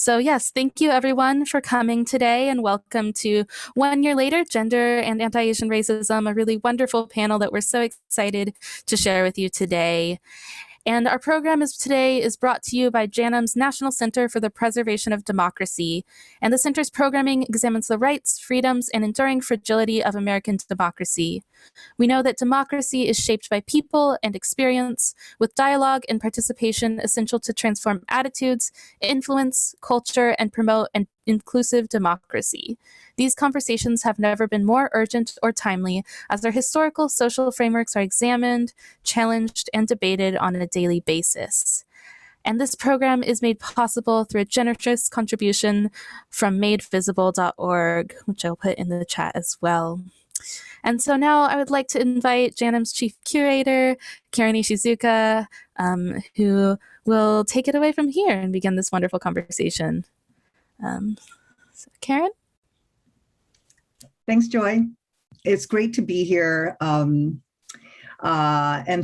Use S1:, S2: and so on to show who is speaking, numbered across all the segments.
S1: So yes, thank you everyone for coming today, and welcome to 1 Year Later, Gender and Anti-Asian Racism, a really wonderful panel that we're so excited to share with you today. And our program today is brought to you by JANM's National Center for the Preservation of Democracy. And the center's programming examines the rights, freedoms, and enduring fragility of American democracy. We know that democracy is shaped by people and experience, with dialogue and participation essential to transform attitudes, influence, culture, and promote an inclusive democracy. These conversations have never been more urgent or timely, as our historical social frameworks are examined, challenged, and debated on a daily basis. And this program is made possible through a generous contribution from madevisible.org, which I'll put in the chat as well. And so now I would like to invite JANM's Chief Curator, Karen Ishizuka, who will take it away from here and begin this wonderful conversation. So Karen?
S2: Thanks, Joy. It's great to be here. And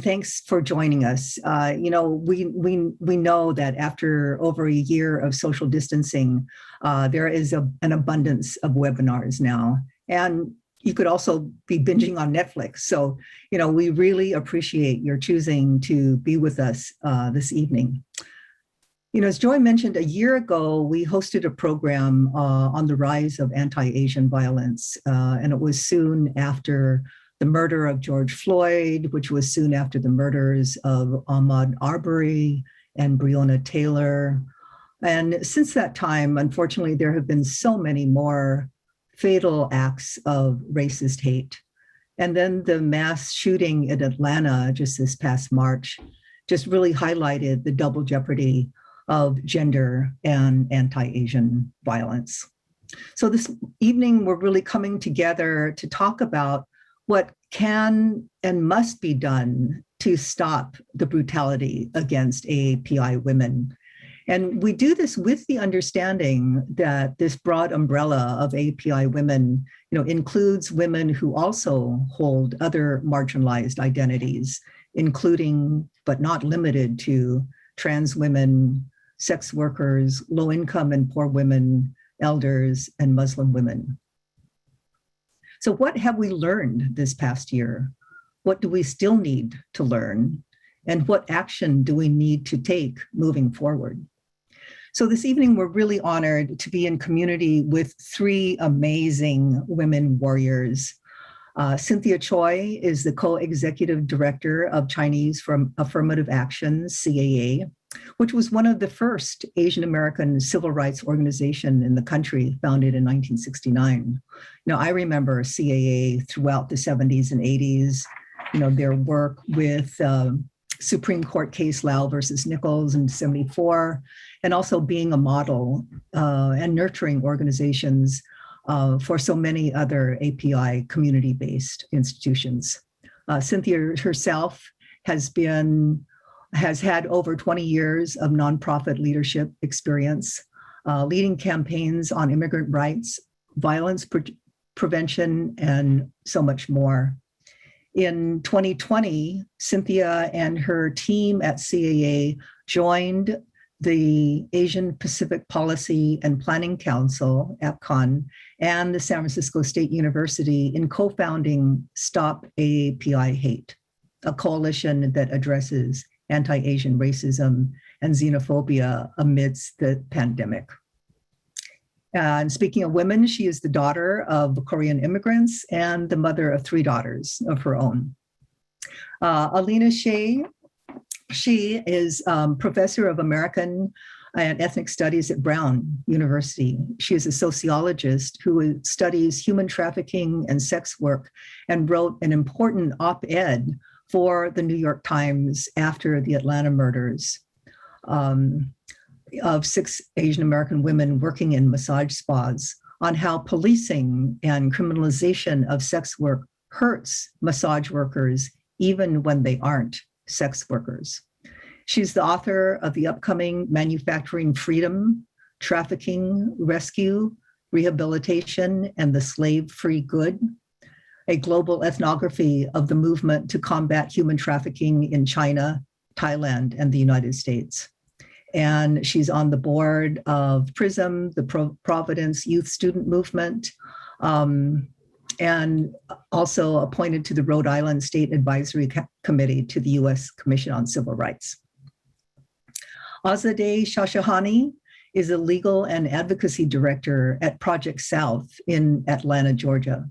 S2: thanks for joining us. We know that after over a year of social distancing, there is an abundance of webinars now. And you could also be binging on Netflix. So, we really appreciate your choosing to be with us this evening. As Joy mentioned, a year ago, we hosted a program on the rise of anti-Asian violence. And it was soon after the murder of George Floyd, which was soon after the murders of Ahmaud Arbery and Breonna Taylor. And since that time, unfortunately, there have been so many more fatal acts of racist hate. And then the mass shooting in Atlanta just this past March just really highlighted the double jeopardy of gender and anti-Asian violence. So this evening, we're really coming together to talk about what can and must be done to stop the brutality against AAPI women. And we do this with the understanding that this broad umbrella of AAPI women, includes women who also hold other marginalized identities, including, but not limited to, trans women, sex workers, low-income and poor women, elders, and Muslim women. So what have we learned this past year? What do we still need to learn? And what action do we need to take moving forward? So this evening, we're really honored to be in community with three amazing women warriors. Cynthia Choi is the co-executive director of Chinese from Affirmative Action, CAA, which was one of the first Asian American civil rights organization in the country, founded in 1969. I remember CAA throughout the 70s and 80s, their work with Supreme Court case Lau versus Nichols in 74, and also being a model and nurturing organizations for so many other API community-based institutions. Cynthia herself has had over 20 years of nonprofit leadership experience, leading campaigns on immigrant rights, violence prevention, and so much more. In 2020, Cynthia and her team at CAA joined the Asian Pacific Policy and Planning Council, APCON, and the San Francisco State University in co-founding Stop AAPI Hate, a coalition that addresses anti-Asian racism and xenophobia amidst the pandemic. And speaking of women, she is the daughter of Korean immigrants and the mother of three daughters of her own. Elena Shih, she is professor of American and Ethnic Studies at Brown University. She is a sociologist who studies human trafficking and sex work and wrote an important op-ed for the New York Times after the Atlanta murders of 6 Asian American women working in massage spas on how policing and criminalization of sex work hurts massage workers even when they aren't sex workers. She's the author of the upcoming Manufacturing Freedom, Trafficking, Rescue, Rehabilitation, and the Slave-Free Good, a global ethnography of the movement to combat human trafficking in China, Thailand, and the United States. and she's on the board of PRISM, the Providence Youth Student Movement, and also appointed to the Rhode Island State Advisory Committee to the U.S. Commission on Civil Rights. Azadeh Shahshahani is a legal and advocacy director at Project South in Atlanta, Georgia.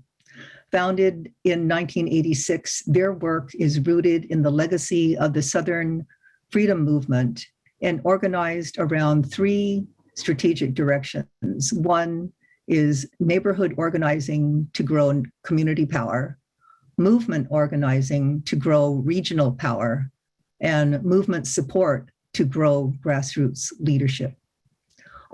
S2: Founded in 1986, their work is rooted in the legacy of the Southern Freedom Movement and organized around three strategic directions. One is neighborhood organizing to grow community power, movement organizing to grow regional power, and movement support to grow grassroots leadership.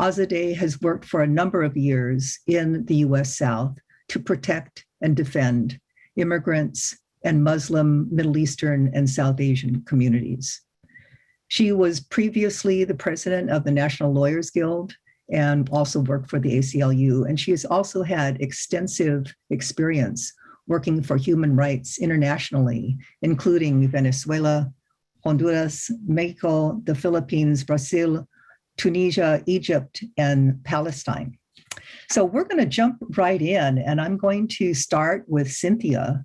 S2: Azadeh has worked for a number of years in the US South to protect and defend immigrants and Muslim, Middle Eastern, and South Asian communities. She was previously the president of the National Lawyers Guild and also worked for the ACLU. And she has also had extensive experience working for human rights internationally, including Venezuela, Honduras, Mexico, the Philippines, Brazil, Tunisia, Egypt, and Palestine. So we're going to jump right in, and I'm going to start with Cynthia.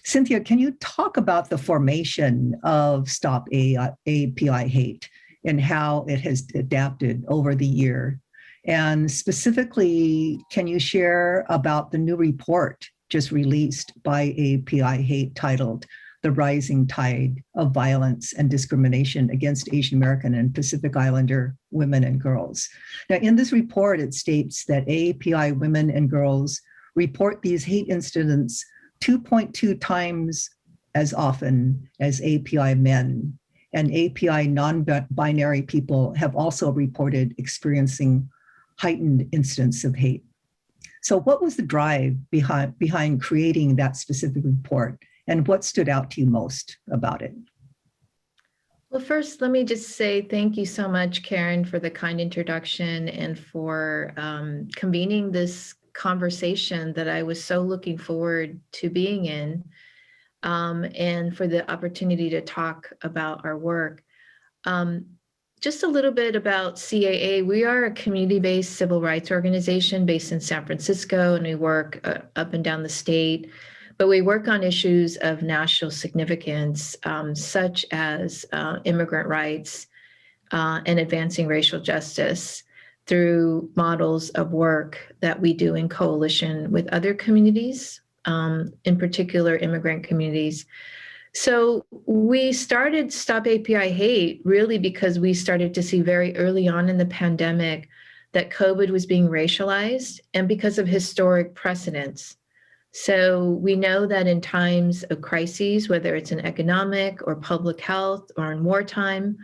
S2: Cynthia, can you talk about the formation of Stop AAPI Hate and how it has adapted over the year? And specifically, can you share about the new report just released by AAPI Hate titled The Rising Tide of Violence and Discrimination Against Asian American and Pacific Islander Women and Girls? Now, in this report, it states that AAPI women and girls report these hate incidents 2.2 times as often as API men, and API non-binary people have also reported experiencing heightened incidents of hate. So what was the drive behind creating that specific report, and what stood out to you most about it?
S3: Well, first, let me just say thank you so much, Karen, for the kind introduction and for convening this conversation that I was so looking forward to being in, and for the opportunity to talk about our work. Just a little bit about CAA. We are a community-based civil rights organization based in San Francisco, and we work up and down the state, but we work on issues of national significance, such as immigrant rights and advancing racial justice, through models of work that we do in coalition with other communities, in particular immigrant communities. So we started Stop API Hate really because we started to see very early on in the pandemic that COVID was being racialized, and because of historic precedents. So we know that in times of crises, whether it's in economic or public health or in wartime,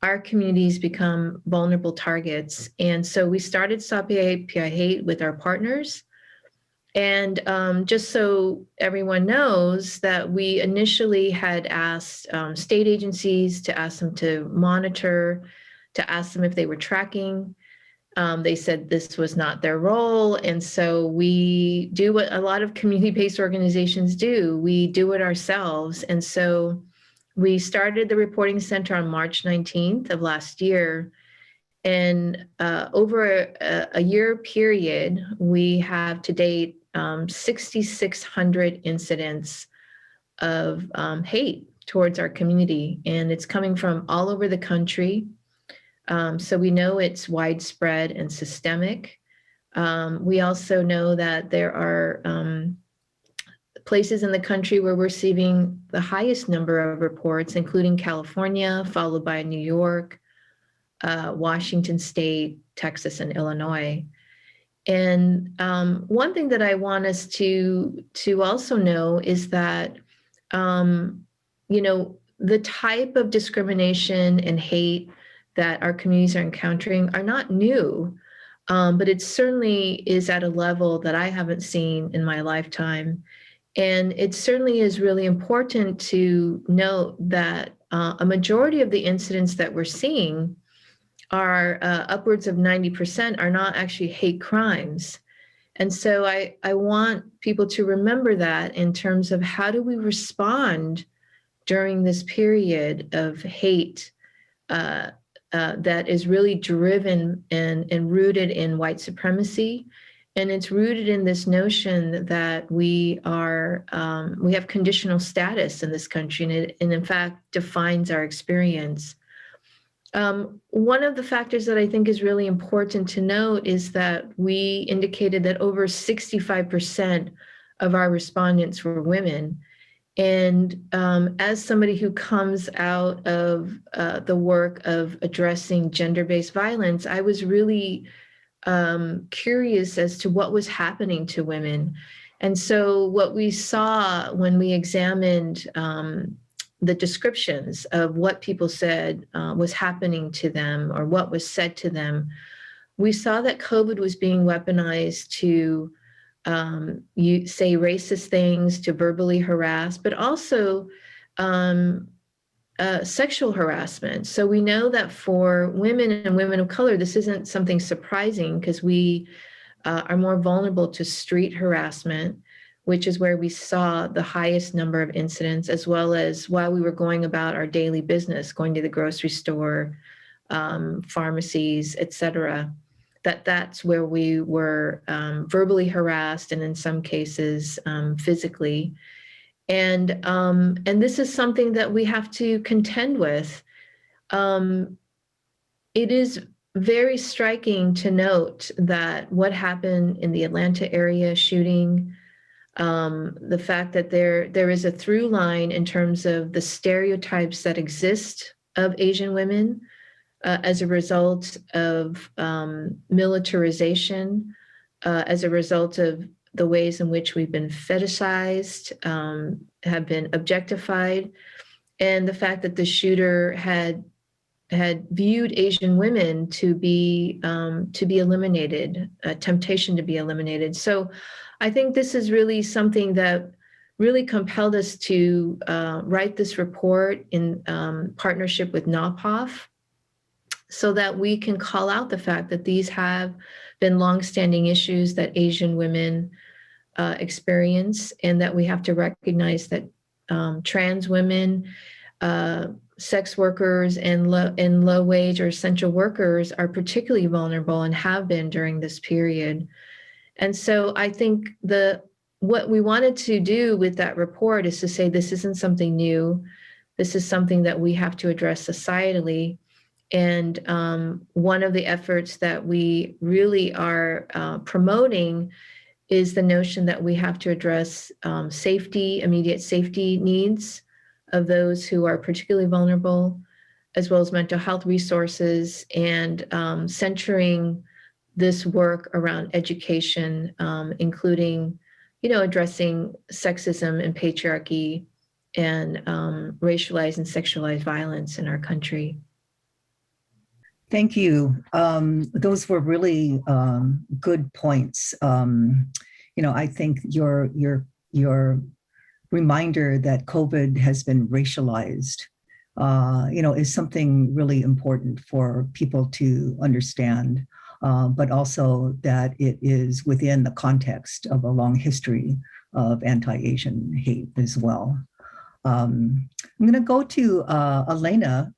S3: our communities become vulnerable targets. And so we started Stop API Hate with our partners. And just so everyone knows that we initially had asked state agencies to ask them to monitor, to ask them if they were tracking. They said this was not their role. And so we do what a lot of community-based organizations do. We do it ourselves. And so we started the reporting center on March 19th of last year. And over a year period, we have to date 6,600 incidents of hate towards our community. And it's coming from all over the country. So we know it's widespread and systemic. We also know that there are places in the country where we're receiving the highest number of reports, including California, followed by New York, Washington State, Texas, and Illinois. And one thing that I want us to also know is that, the type of discrimination and hate that our communities are encountering are not new, but it certainly is at a level that I haven't seen in my lifetime. And it certainly is really important to note that a majority of the incidents that we're seeing are upwards of 90% are not actually hate crimes. And so I want people to remember that in terms of how do we respond during this period of hate that is really driven and rooted in white supremacy. And it's rooted in this notion that we have conditional status in this country, and in fact defines our experience. One of the factors that I think is really important to note is that we indicated that over 65% of our respondents were women. And as somebody who comes out of the work of addressing gender-based violence, I was really curious as to what was happening to women. And so what we saw when we examined the descriptions of what people said was happening to them or what was said to them, we saw that COVID was being weaponized to you say racist things, to verbally harass, but also sexual harassment. So we know that for women and women of color, this isn't something surprising because we are more vulnerable to street harassment, which is where we saw the highest number of incidents, as well as while we were going about our daily business, going to the grocery store, pharmacies, et cetera. That's where we were verbally harassed, and in some cases physically. And this is something that we have to contend with. It is very striking to note that what happened in the Atlanta area shooting, the fact that there is a through line in terms of the stereotypes that exist of Asian women, as a result of militarization, as a result of the ways in which we've been fetishized, have been objectified, and the fact that the shooter had viewed Asian women to be eliminated, a temptation to be eliminated. So I think this is really something that really compelled us to write this report in partnership with NAPOF, so that we can call out the fact that these have been longstanding issues that Asian women experience, and that we have to recognize that trans women, sex workers, and low wage or essential workers are particularly vulnerable and have been during this period. And so I think what we wanted to do with that report is to say this isn't something new. This is something that we have to address societally. And one of the efforts that we really are promoting is the notion that we have to address immediate safety needs of those who are particularly vulnerable, as well as mental health resources, and centering this work around education, including, addressing sexism and patriarchy and racialized and sexualized violence in our country.
S2: Thank you. Those were really good points. I think your reminder that COVID has been racialized, is something really important for people to understand, but also that it is within the context of a long history of anti-Asian hate as well. I'm going to go to Elena.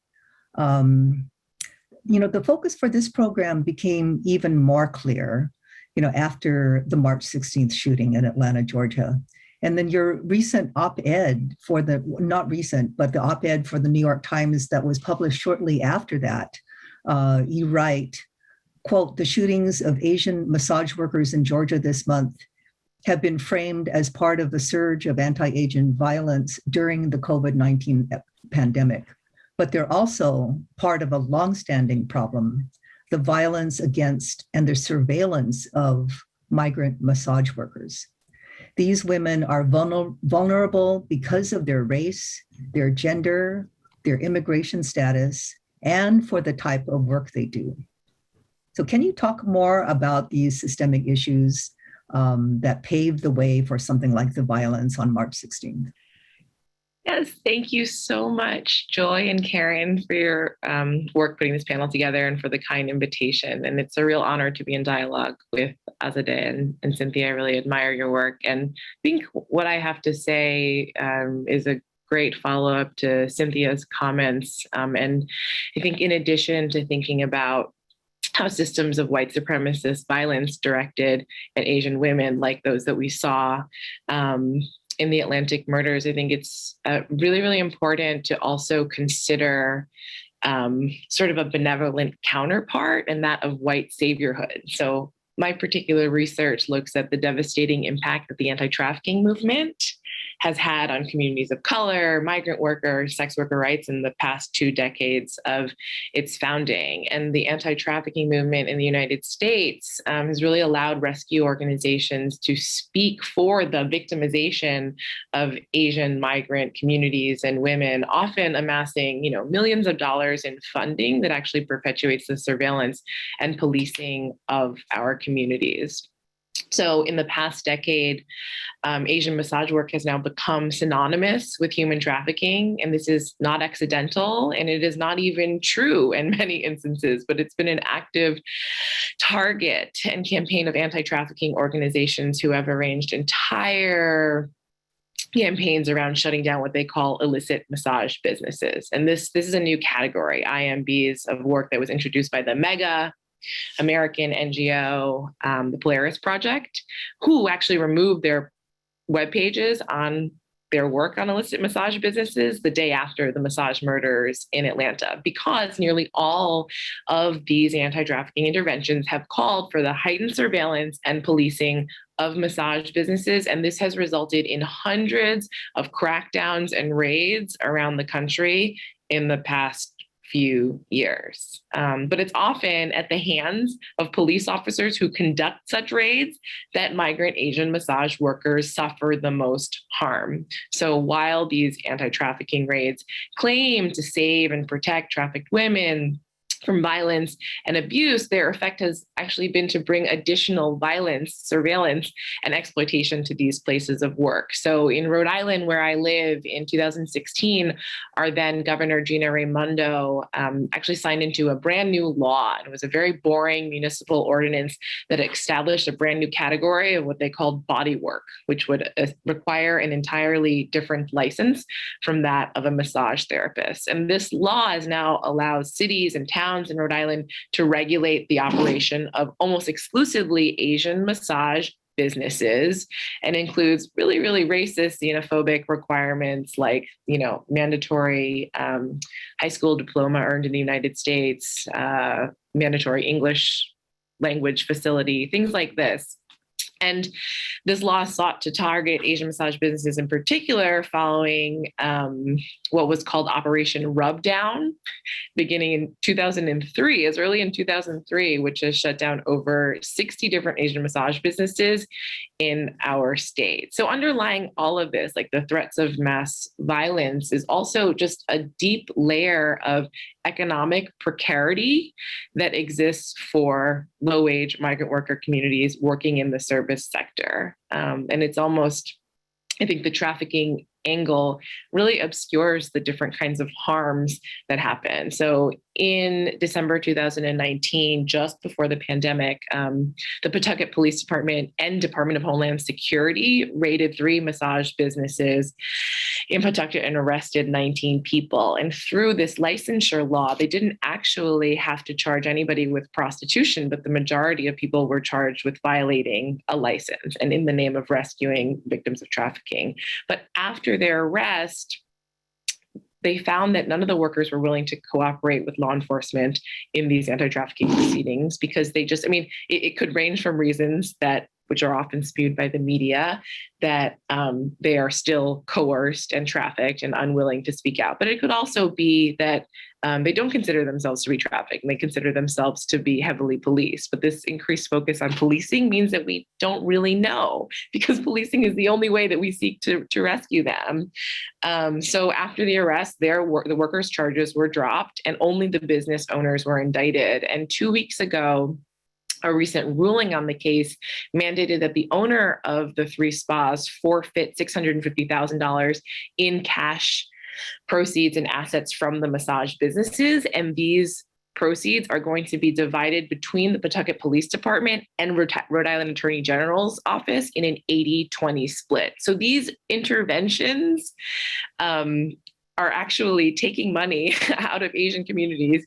S2: The focus for this program became even more clear, after the March 16th shooting in Atlanta, Georgia. And then your recent op-ed the op-ed for the New York Times that was published shortly after that, you write, quote, "The shootings of Asian massage workers in Georgia this month have been framed as part of the surge of anti-Asian violence during the COVID-19 pandemic. But they're also part of a longstanding problem, the violence against and the surveillance of migrant massage workers. These women are vulnerable because of their race, their gender, their immigration status, and for the type of work they do." So can you talk more about these systemic issues that paved the way for something like the violence on March 16th?
S4: Yes, thank you so much, Joy and Karen, for your work putting this panel together and for the kind invitation. And it's a real honor to be in dialogue with Azadeh and Cynthia. I really admire your work. And I think what I have to say is a great follow-up to Cynthia's comments. And I think in addition to thinking about how systems of white supremacist violence directed at Asian women, like those that we saw in the Atlantic murders, I think it's really, really important to also consider sort of a benevolent counterpart, and that of white saviorhood. So my particular research looks at the devastating impact that the anti-trafficking movement has had on communities of color, migrant workers, sex worker rights in the past 2 decades of its founding. And the anti-trafficking movement in the United States has really allowed rescue organizations to speak for the victimization of Asian migrant communities and women, often amassing, millions of dollars in funding that actually perpetuates the surveillance and policing of our communities. So in the past decade, Asian massage work has now become synonymous with human trafficking. And this is not accidental, and it is not even true in many instances, but it's been an active target and campaign of anti-trafficking organizations who have arranged entire campaigns around shutting down what they call illicit massage businesses. And this is a new category, IMBs, of work that was introduced by the mega American NGO, the Polaris Project, who actually removed their web pages on their work on illicit massage businesses the day after the massage murders in Atlanta, because nearly all of these anti-trafficking interventions have called for the heightened surveillance and policing of massage businesses. And this has resulted in hundreds of crackdowns and raids around the country in the past few years. But it's often at the hands of police officers who conduct such raids that migrant Asian massage workers suffer the most harm. So while these anti-trafficking raids claim to save and protect trafficked women from violence and abuse, their effect has actually been to bring additional violence, surveillance, and exploitation to these places of work. So in Rhode Island, where I live, in 2016, our then Governor Gina Raimondo actually signed into a brand new law. And it was a very boring municipal ordinance that established a brand new category of what they called body work, which would require an entirely different license from that of a massage therapist. And this law has now allowed cities and towns in Rhode Island to regulate the operation of almost exclusively Asian massage businesses, and includes really, really racist, xenophobic requirements like, mandatory high school diploma earned in the United States, mandatory English language facility, things like this. And this law sought to target Asian massage businesses in particular, following what was called Operation Rubdown, beginning in 2003, as early in 2003, which has shut down over 60 different Asian massage businesses in our state. So underlying all of this, like the threats of mass violence, is also just a deep layer of economic precarity that exists for low-wage migrant worker communities working in the service sector. And it's almost, I think the trafficking angle really obscures the different kinds of harms that happen. So in December 2019, just before the pandemic, the Pawtucket Police Department and Department of Homeland Security raided 3 massage businesses in Pawtucket and arrested 19 people. And through this licensure law, they didn't actually have to charge anybody with prostitution, but the majority of people were charged with violating a license and in the name of rescuing victims of trafficking. But after their arrest, they found that none of the workers were willing to cooperate with law enforcement in these anti-trafficking proceedings, because they just, it could range from reasons that, which are often spewed by the media, that they are still coerced and trafficked and unwilling to speak out. But it could also be that they don't consider themselves to be trafficked, and they consider themselves to be heavily policed. But this increased focus on policing means that we don't really know, because policing is the only way that we seek to rescue them. So after the arrest, the workers' charges were dropped, and only the business owners were indicted. And 2 weeks ago, a recent ruling on the case mandated that the owner of the 3 spas forfeit $650,000 in cash proceeds and assets from the massage businesses. And these proceeds are going to be divided between the Pawtucket Police Department and Rhode Island Attorney General's office in an 80-20 split. So these interventions are actually taking money out of Asian communities,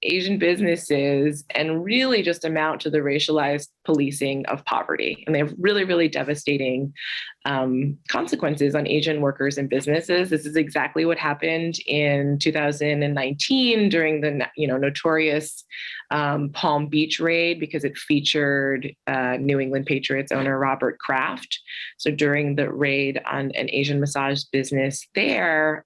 S4: Asian businesses, and really just amount to the racialized policing of poverty. And they have really, really devastating consequences on Asian workers and businesses. This is exactly what happened in 2019 during the notorious Palm Beach raid, because it featured New England Patriots owner Robert Kraft. So during the raid on an Asian massage business there,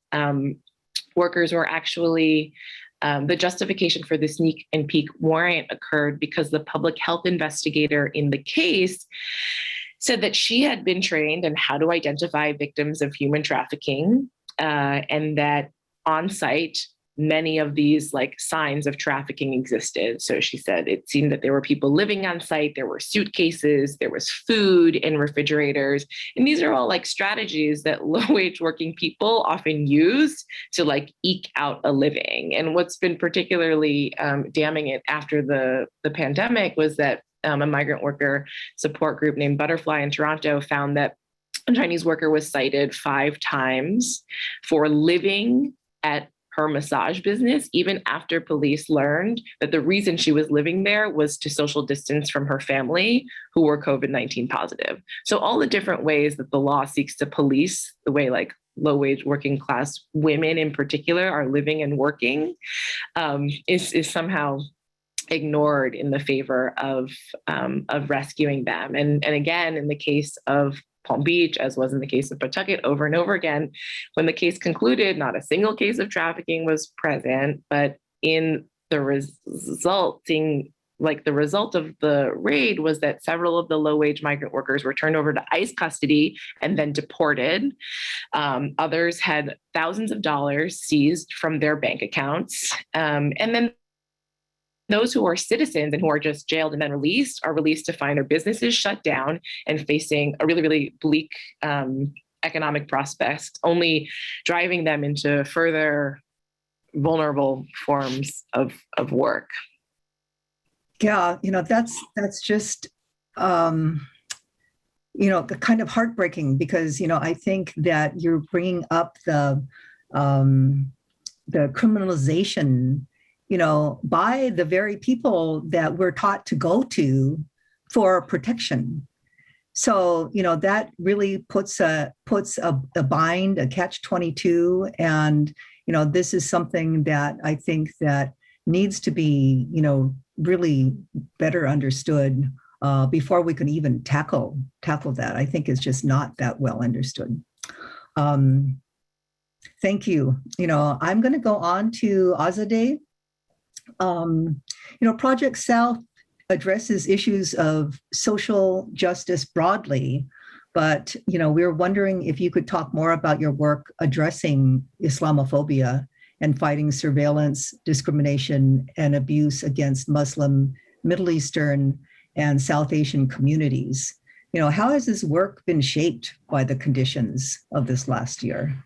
S4: workers were actually the justification for the sneak and peek warrant occurred because the public health investigator in the case said that she had been trained in how to identify victims of human trafficking, and that on site, many of these signs of trafficking existed. So she said it seemed that there were people living on site, there were suitcases, there was food in refrigerators. And these are all strategies that low-wage working people often use to eke out a living. And what's been particularly damning it after the pandemic was that a migrant worker support group named Butterfly in Toronto found that a Chinese worker was cited 5 times for living at her massage business, even after police learned that the reason she was living there was to social distance from her family who were COVID-19 positive. So all the different ways that the law seeks to police the way low-wage working class women in particular are living and working is somehow ignored in the favor of rescuing them. And again, in the case of Palm Beach, as was in the case of Pawtucket over and over again, when the case concluded, not a single case of trafficking was present, but in the result of the raid was that several of the low-wage migrant workers were turned over to ICE custody and then deported. Others had thousands of dollars seized from their bank accounts. And then those who are citizens and who are just jailed and then released are released to find their businesses shut down and facing a really, really bleak economic prospects, only driving them into further vulnerable forms of work.
S2: Yeah, that's just, kind of heartbreaking because, I think that you're bringing up the criminalization by the very people that we're taught to go to for protection. So, that really puts a bind, a catch-22. And, this is something that I think that needs to be, really better understood before we can even tackle that. I think it's just not that well understood. Thank you. I'm going to go on to Azadeh. Project South addresses issues of social justice broadly, but, we're wondering if you could talk more about your work addressing Islamophobia and fighting surveillance, discrimination, and abuse against Muslim, Middle Eastern, and South Asian communities. How has this work been shaped by the conditions of this last year?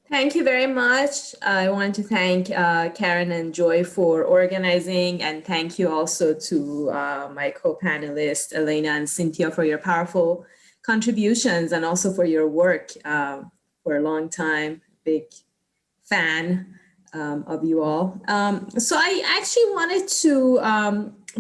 S5: Thank you very much. I want to thank Karen and Joy for organizing, and thank you also to my co-panelists, Elena and Cynthia, for your powerful contributions and also for your work for a long time. Big fan of you all. So I actually wanted to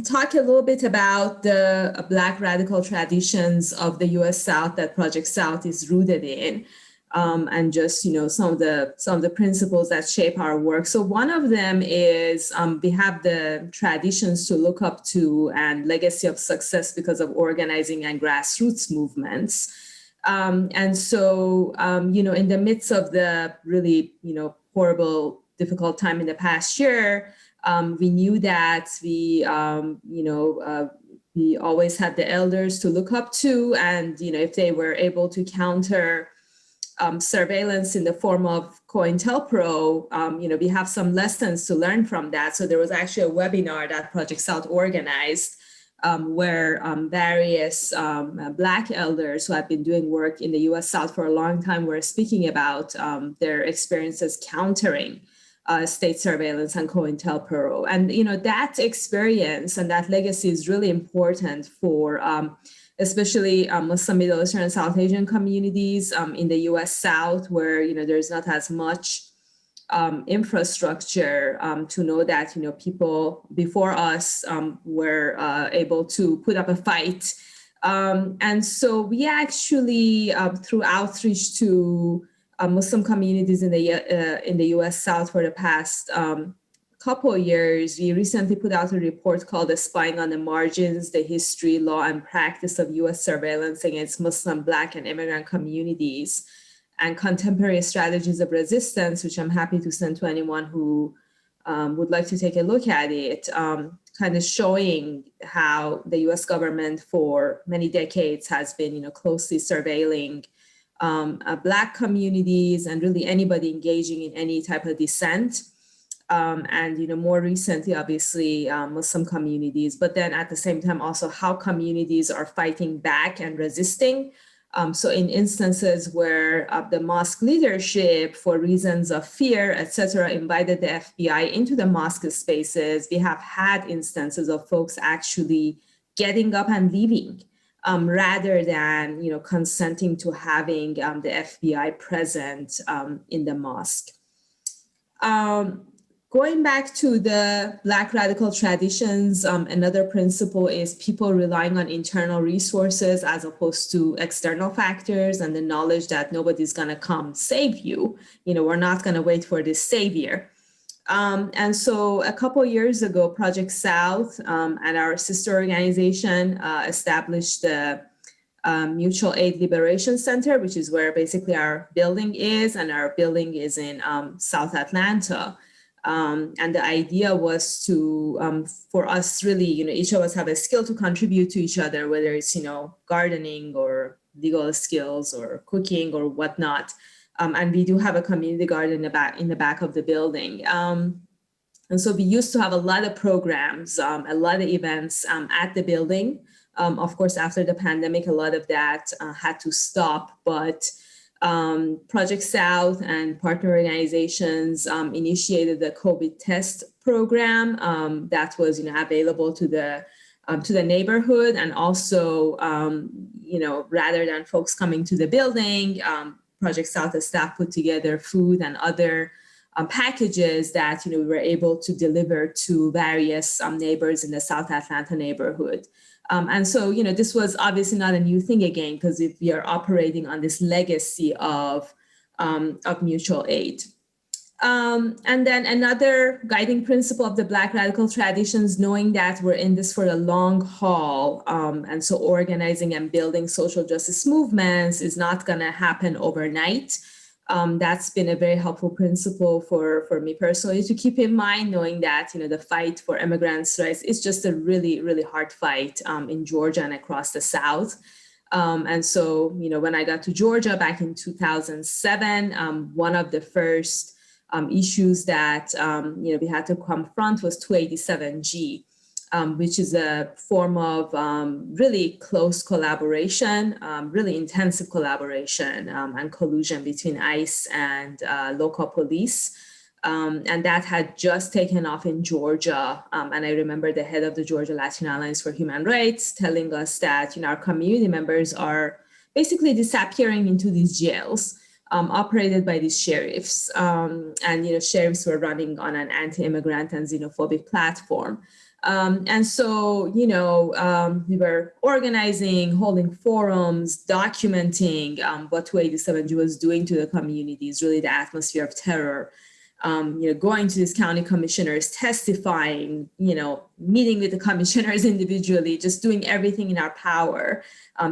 S5: talk a little bit about the Black radical traditions of the U.S. South that Project South is rooted in. And just, some of the principles that shape our work. So one of them is we have the traditions to look up to and legacy of success because of organizing and grassroots movements. And so, in the midst of the really, horrible, difficult time in the past year, we knew that we always had the elders to look up to, and, if they were able to counter surveillance in the form of COINTELPRO, we have some lessons to learn from that. So there was actually a webinar that Project South organized where various Black elders who have been doing work in the US South for a long time were speaking about their experiences countering state surveillance and COINTELPRO. And, that experience and that legacy is really important for especially Muslim, Middle Eastern, and South Asian communities in the U.S. South, where, there's not as much infrastructure to know that, people before us were able to put up a fight. And so we actually, through outreach to Muslim communities in the U.S. South for the past couple of years, we recently put out a report called "The Spying on the Margins: The History, Law, and Practice of U.S. Surveillance Against Muslim, Black, and Immigrant Communities and Contemporary Strategies of Resistance," which I'm happy to send to anyone who would like to take a look at it, kind of showing how the U.S. government for many decades has been, closely surveilling Black communities and really anybody engaging in any type of dissent. And, more recently, obviously, Muslim communities, but then at the same time, also how communities are fighting back and resisting. So in instances where the mosque leadership, for reasons of fear, etc., invited the FBI into the mosque spaces, we have had instances of folks actually getting up and leaving rather than, consenting to having the FBI present in the mosque. Going back to the Black radical traditions, another principle is people relying on internal resources as opposed to external factors, and the knowledge that nobody's going to come save you. We're not going to wait for this savior. And so a couple of years ago, Project South and our sister organization established the Mutual Aid Liberation Center, which is where basically our building is, and our building is in South Atlanta. And the idea was to, for us really, each of us have a skill to contribute to each other, whether it's, gardening or legal skills or cooking or whatnot. And we do have a community garden in the back of the building. And so we used to have a lot of programs, a lot of events at the building. Of course, after the pandemic, a lot of that had to stop, but Project South and partner organizations initiated the COVID test program that was, available to the neighborhood, and also, rather than folks coming to the building, Project South staff put together food and other packages that we were able to deliver to various neighbors in the South Atlanta neighborhood. And so, this was obviously not a new thing again, because if we are operating on this legacy of mutual aid. And then another guiding principle of the Black radical traditions, knowing that we're in this for the long haul. And so organizing and building social justice movements is not going to happen overnight. That's been a very helpful principle for me personally to keep in mind, knowing that, the fight for immigrants' rights is just a really, really hard fight in Georgia and across the South. And so, when I got to Georgia back in 2007, one of the first issues that, we had to confront was 287G. Which is a form of really close collaboration, really intensive collaboration and collusion between ICE and local police. And that had just taken off in Georgia. And I remember the head of the Georgia Latino Alliance for Human Rights telling us that, our community members are basically disappearing into these jails operated by these sheriffs. And, sheriffs were running on an anti-immigrant and xenophobic platform. And so, we were organizing, holding forums, documenting what 287G was doing to the communities, really the atmosphere of terror, going to these county commissioners, testifying, meeting with the commissioners individually, just doing everything in our power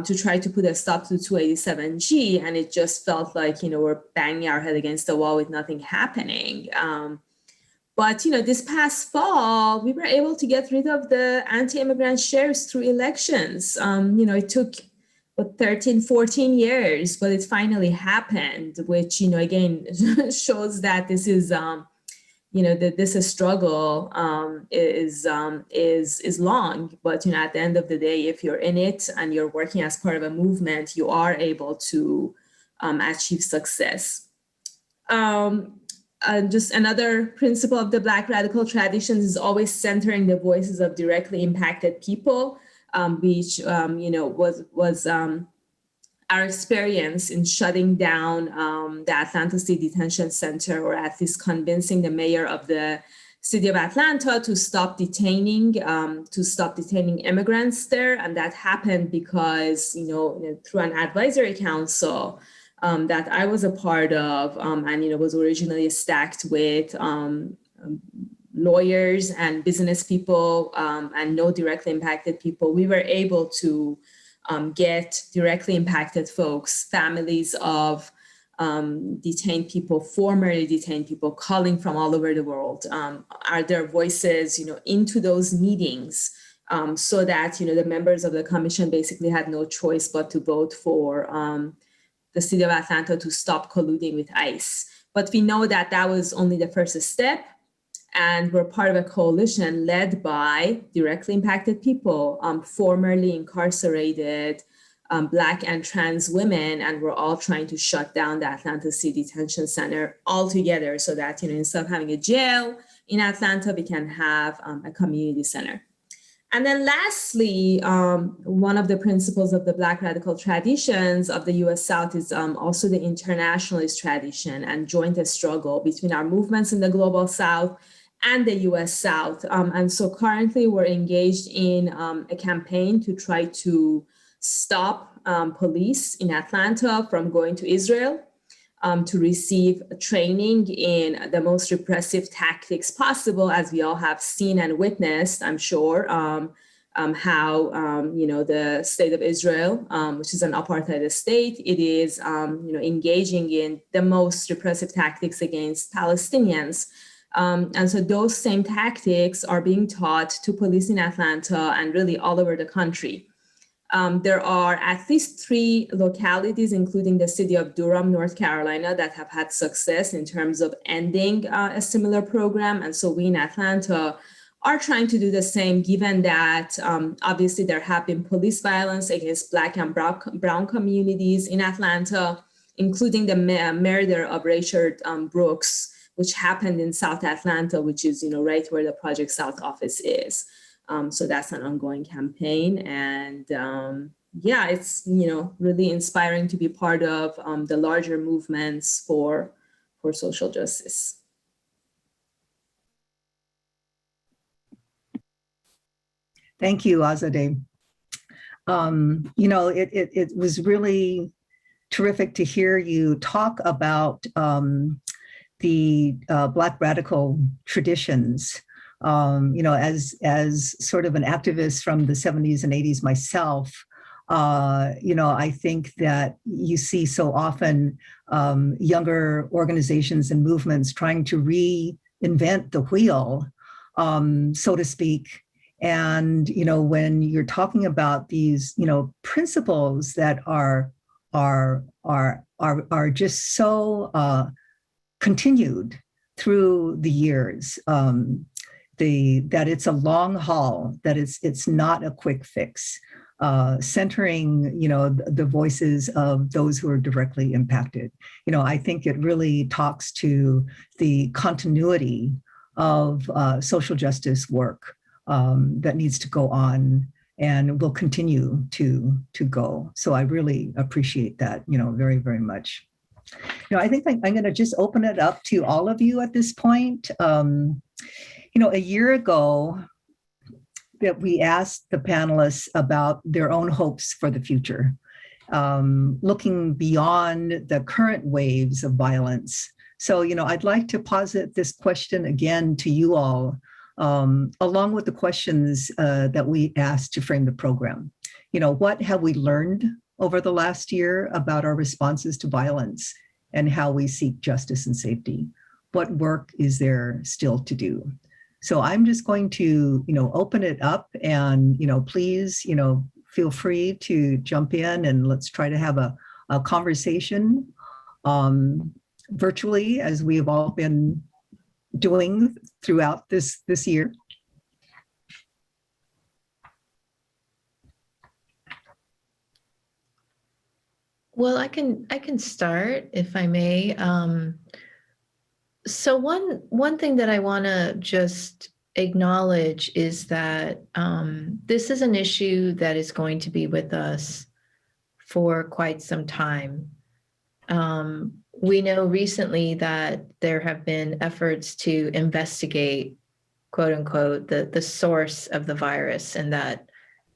S5: to try to put a stop to 287G. And it just felt like, we're banging our head against the wall with nothing happening. But, this past fall, we were able to get rid of the anti-immigrant sheriffs through elections. It took 13, 14 years, but it finally happened, which, again, shows that this is, that this struggle is long. But, at the end of the day, if you're in it and you're working as part of a movement, you are able to achieve success. just another principle of the Black radical traditions is always centering the voices of directly impacted people, which was our experience in shutting down the Atlanta City Detention Center, or at least convincing the mayor of the city of Atlanta to stop detaining immigrants there. And that happened because, through an advisory council that I was a part of, and was originally stacked with lawyers and business people and no directly impacted people, we were able to get directly impacted folks, families of detained people, formerly detained people, calling from all over the world, are their voices, into those meetings, so that the members of the commission basically had no choice but to vote for the city of Atlanta to stop colluding with ICE. But we know that that was only the first step. And we're part of a coalition led by directly impacted people, formerly incarcerated Black and trans women, and we're all trying to shut down the Atlanta City Detention Center altogether so that, instead of having a jail in Atlanta, we can have a community center. And then lastly, one of the principles of the Black radical traditions of the US South is also the internationalist tradition and joint struggle between our movements in the Global South and the US South. And so currently we're engaged in a campaign to try to stop police in Atlanta from going to Israel to receive training in the most repressive tactics possible, as we all have seen and witnessed, I'm sure, how, the state of Israel, which is an apartheid state, it is, engaging in the most repressive tactics against Palestinians. And so those same tactics are being taught to police in Atlanta and really all over the country. There are at least 3 localities, including the city of Durham, North Carolina, that have had success in terms of ending a similar program. And so we in Atlanta are trying to do the same, given that obviously there have been police violence against Black and brown communities in Atlanta, including the murder of Rayshard Brooks, which happened in South Atlanta, which is, right where the Project South office is. So that's an ongoing campaign. And it's, really inspiring to be part of the larger movements for social justice.
S2: Thank you, Azadeh. It was really terrific to hear you talk about the Black radical traditions. As sort of an activist from the 70s and 80s myself, I think that you see so often younger organizations and movements trying to reinvent the wheel, so to speak. And, when you're talking about these, principles that are just so continued through the years, that it's a long haul, that it's not a quick fix, centering, the voices of those who are directly impacted. I think it really talks to the continuity of social justice work that needs to go on and will continue to go. So I really appreciate that, very, very much. I think I'm going to just open it up to all of you at this point. A year ago, that we asked the panelists about their own hopes for the future, looking beyond the current waves of violence. So, I'd like to posit this question again to you all, along with the questions that we asked to frame the program. What have we learned over the last year about our responses to violence and how we seek justice and safety? What work is there still to do? So I'm just going to, open it up and, please, feel free to jump in and let's try to have a conversation virtually, as we have all been doing throughout this year.
S3: Well, I can start, if I may. So one thing that I want to just acknowledge is that this is an issue that is going to be with us for quite some time. We know recently that there have been efforts to investigate, quote unquote, the source of the virus, and that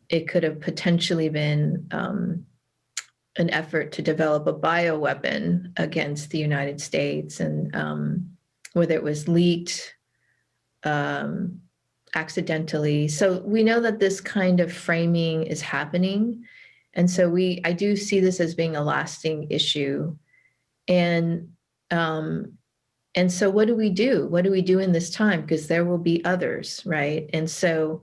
S3: it could have potentially been an effort to develop a bioweapon against the United States, and whether it was leaked accidentally. So we know that this kind of framing is happening. And so I do see this as being a lasting issue. And so what do we do? What do we do in this time? Because there will be others, right? And so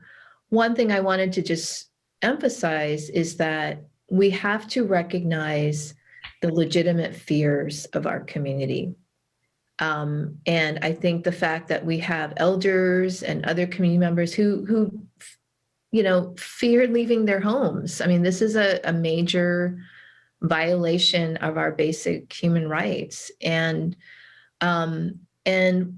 S3: one thing I wanted to just emphasize is that we have to recognize the legitimate fears of our community. And I think the fact that we have elders and other community members who fear leaving their homes. I mean, this is a major violation of our basic human rights. And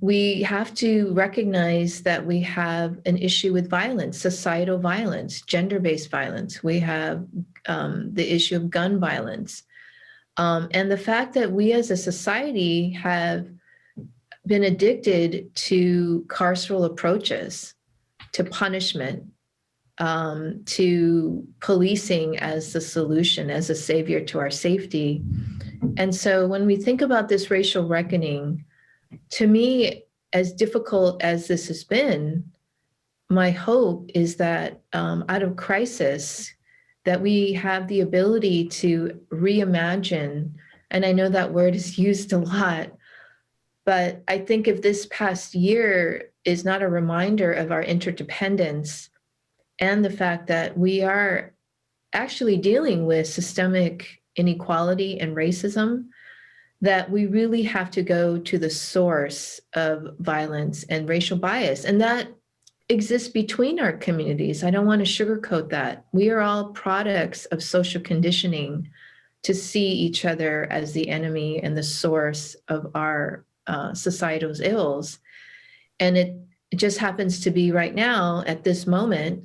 S3: we have to recognize that we have an issue with violence, societal violence, gender-based violence. We have the issue of gun violence. And the fact that we as a society have been addicted to carceral approaches, to punishment, to policing as the solution, as a savior to our safety. And so when we think about this racial reckoning, to me, as difficult as this has been, my hope is that out of crisis, that we have the ability to reimagine, and I know that word is used a lot, but I think if this past year is not a reminder of our interdependence and the fact that we are actually dealing with systemic inequality and racism, that we really have to go to the source of violence and racial bias. And that exists between our communities. I don't want to sugarcoat that. We are all products of social conditioning to see each other as the enemy and the source of our societal ills. And it just happens to be right now, at this moment,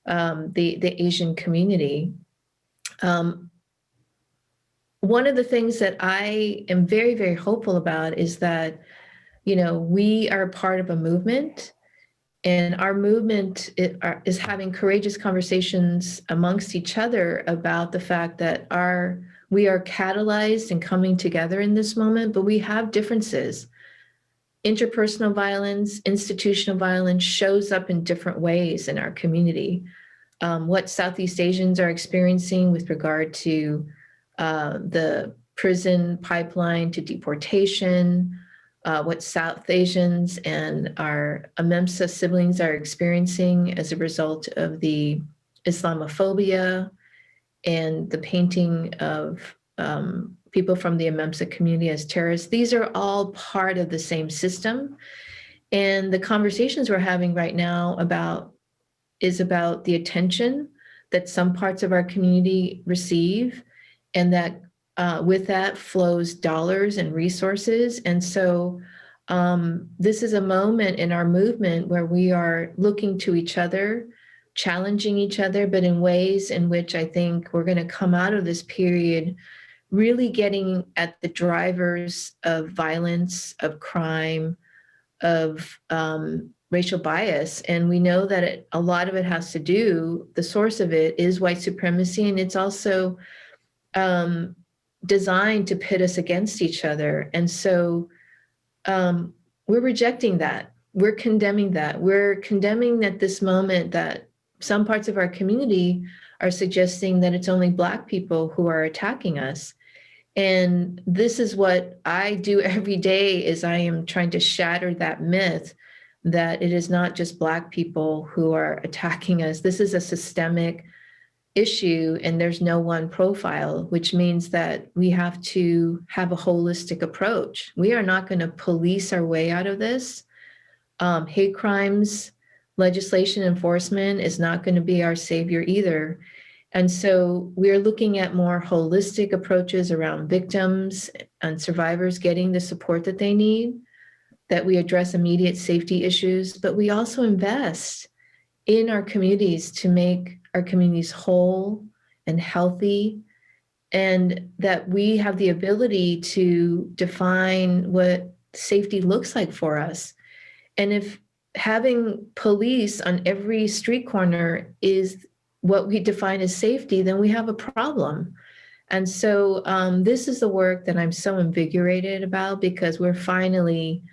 S3: the Asian community. One of the things that I am very, very hopeful about is that, we are part of a movement, and our movement is having courageous conversations amongst each other about the fact that we are catalyzed and coming together in this moment, but we have differences. Interpersonal violence, institutional violence shows up in different ways in our community. What Southeast Asians are experiencing with regard to the prison pipeline to deportation, what South Asians and our AMEMSA siblings are experiencing as a result of the Islamophobia and the painting of people from the AMEMSA community as terrorists. These are all part of the same system. And the conversations we're having right now is about the attention that some parts of our community receive, and that with that flows dollars and resources. And so this is a moment in our movement where we are looking to each other, challenging each other, but in ways in which I think we're going to come out of this period really getting at the drivers of violence, of crime, of racial bias. And we know that a lot of it has to do, the source of it is white supremacy, and it's also designed to pit us against each other. And so we're rejecting that. We're condemning that. We're condemning at this moment that some parts of our community are suggesting that it's only Black people who are attacking us. And this is what I do every day, is I am trying to shatter that myth that it is not just Black people who are attacking us. This is a systemic issue, and there's no one profile, which means that we have to have a holistic approach. We are not going to police our way out of this. Hate crimes legislation enforcement is not going to be our savior either. And so we're looking at more holistic approaches around victims and survivors getting the support that they need, that we address immediate safety issues, but we also invest in our communities to make our communities whole and healthy, and that we have the ability to define what safety looks like for us. And if having police on every street corner is what we define as safety, then we have a problem. And so this is the work that I'm so invigorated about, because we're finally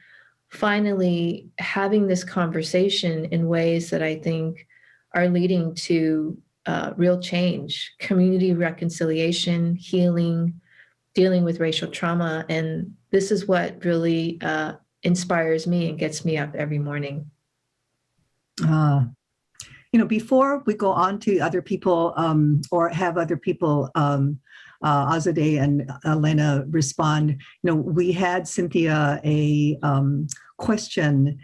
S3: having this conversation in ways that I think are leading to real change, community reconciliation, healing, dealing with racial trauma. And this is what really inspires me and gets me up every morning.
S2: Before we go on to other people or have other people, Azadeh and Elena respond, we had Cynthia a question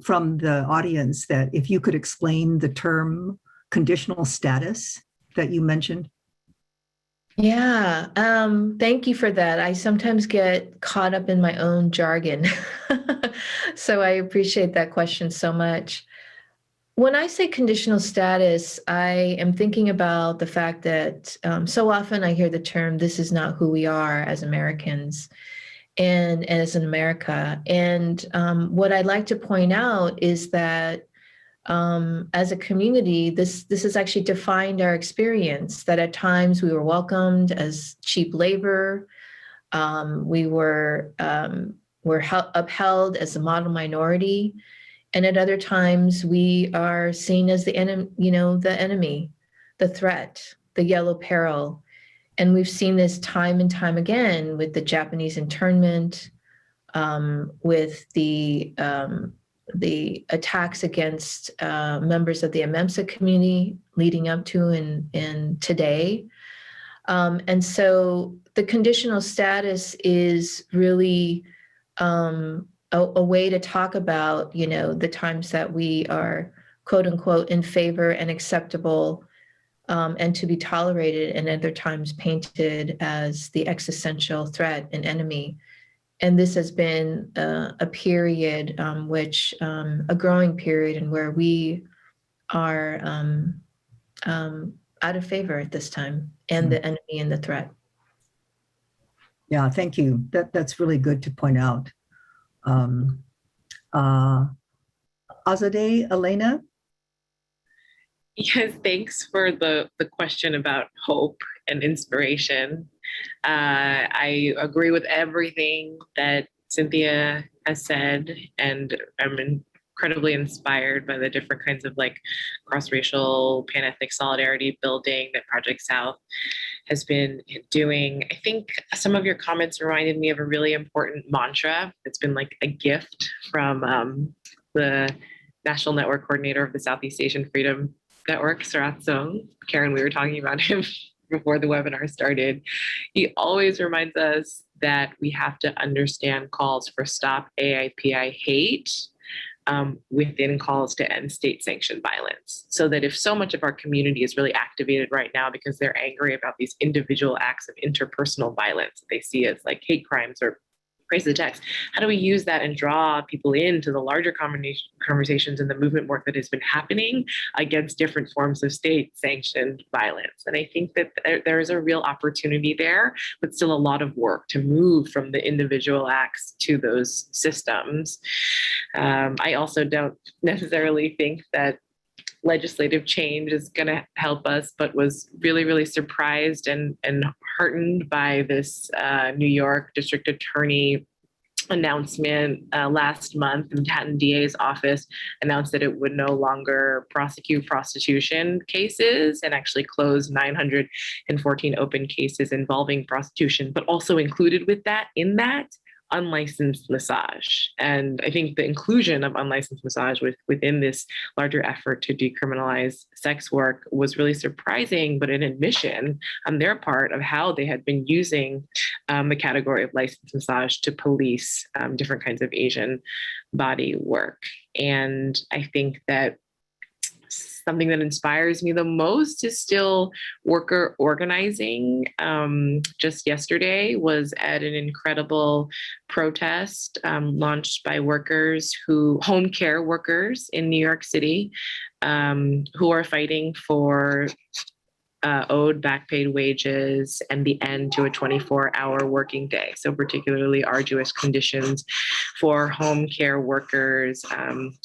S2: from the audience, that if you could explain the term conditional status that you mentioned.
S3: Yeah, thank you for that. I sometimes get caught up in my own jargon. So I appreciate that question so much. When I say conditional status, I am thinking about the fact that so often I hear the term, this is not who we are as Americans and as in America. And what I'd like to point out is that as a community, this has actually defined our experience, that at times we were welcomed as cheap labor. We were upheld as a model minority. And at other times we are seen as the enemy, the threat, the yellow peril. And we've seen this time and time again with the Japanese internment, with the attacks against members of the AMEMSA community leading up to and today. And so the conditional status is really a way to talk about, the times that we are, quote unquote, in favor and acceptable and to be tolerated, and other times painted as the existential threat and enemy. And this has been a period a growing period, in where we are out of favor at this time, and the enemy and the threat.
S2: Yeah, thank you. That's really good to point out. Azadeh, Elena?
S4: Yes, thanks for the question about hope and inspiration. I agree with everything that Cynthia has said, and I'm incredibly inspired by the different kinds of cross-racial, pan-ethnic solidarity building that Project South has been doing. I think some of your comments reminded me of a really important mantra. It's been like a gift from the National Network Coordinator of the Southeast Asian Freedom Network, Sarat Song. Karen, we were talking about him before the webinar started. He always reminds us that we have to understand calls for Stop AAPI Hate within calls to end state-sanctioned violence. So that if so much of our community is really activated right now because they're angry about these individual acts of interpersonal violence that they see as like hate crimes or racist attacks, how do we use that and draw people into the larger conversations and the movement work that has been happening against different forms of state-sanctioned violence? And I think that there is a real opportunity there, but still a lot of work to move from the individual acts to those systems. I also don't necessarily think that legislative change is going to help us, but was really, really surprised and heartened by this New York District Attorney announcement last month. The Manhattan DA's office announced that it would no longer prosecute prostitution cases and actually close 914 open cases involving prostitution, but also included in that unlicensed massage. And I think the inclusion of unlicensed massage within this larger effort to decriminalize sex work was really surprising, but an admission on their part of how they had been using the category of licensed massage to police different kinds of Asian body work. And I think that something that inspires me the most is still worker organizing. Just yesterday was at an incredible protest launched by home care workers in New York City, who are fighting for owed back paid wages and the end to a 24-hour working day. So particularly arduous conditions for home care workers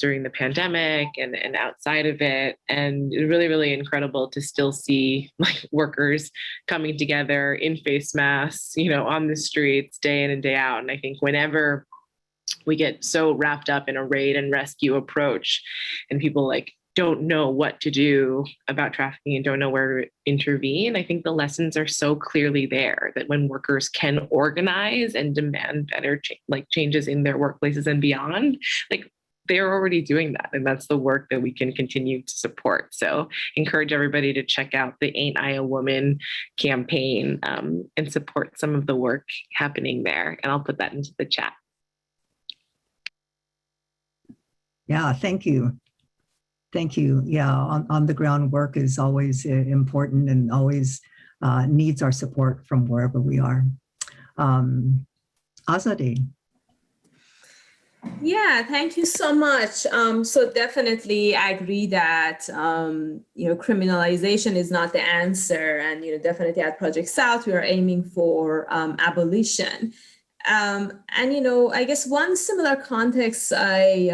S4: during the pandemic and outside of it. And really, really incredible to still see like workers coming together in face masks, on the streets day in and day out. And I think whenever we get so wrapped up in a raid and rescue approach and people don't know what to do about trafficking and don't know where to intervene, I think the lessons are so clearly there that when workers can organize and demand better changes in their workplaces and beyond, they're already doing that. And that's the work that we can continue to support. So encourage everybody to check out the Ain't I a Woman campaign and support some of the work happening there. And I'll put that into the chat.
S2: Yeah, thank you. Thank you. Yeah, on the ground work is always important and always needs our support from wherever we are. Azadeh.
S5: Yeah, thank you so much. So definitely I agree that, criminalization is not the answer. And, definitely at Project South, we are aiming for abolition. I guess one similar context I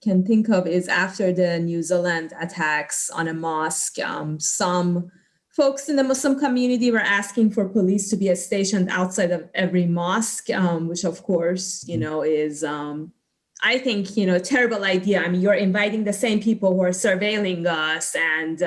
S5: can think of is after the New Zealand attacks on a mosque. Some folks in the Muslim community were asking for police to be stationed outside of every mosque, which of course, is, I think, a terrible idea. I mean, you're inviting the same people who are surveilling us and,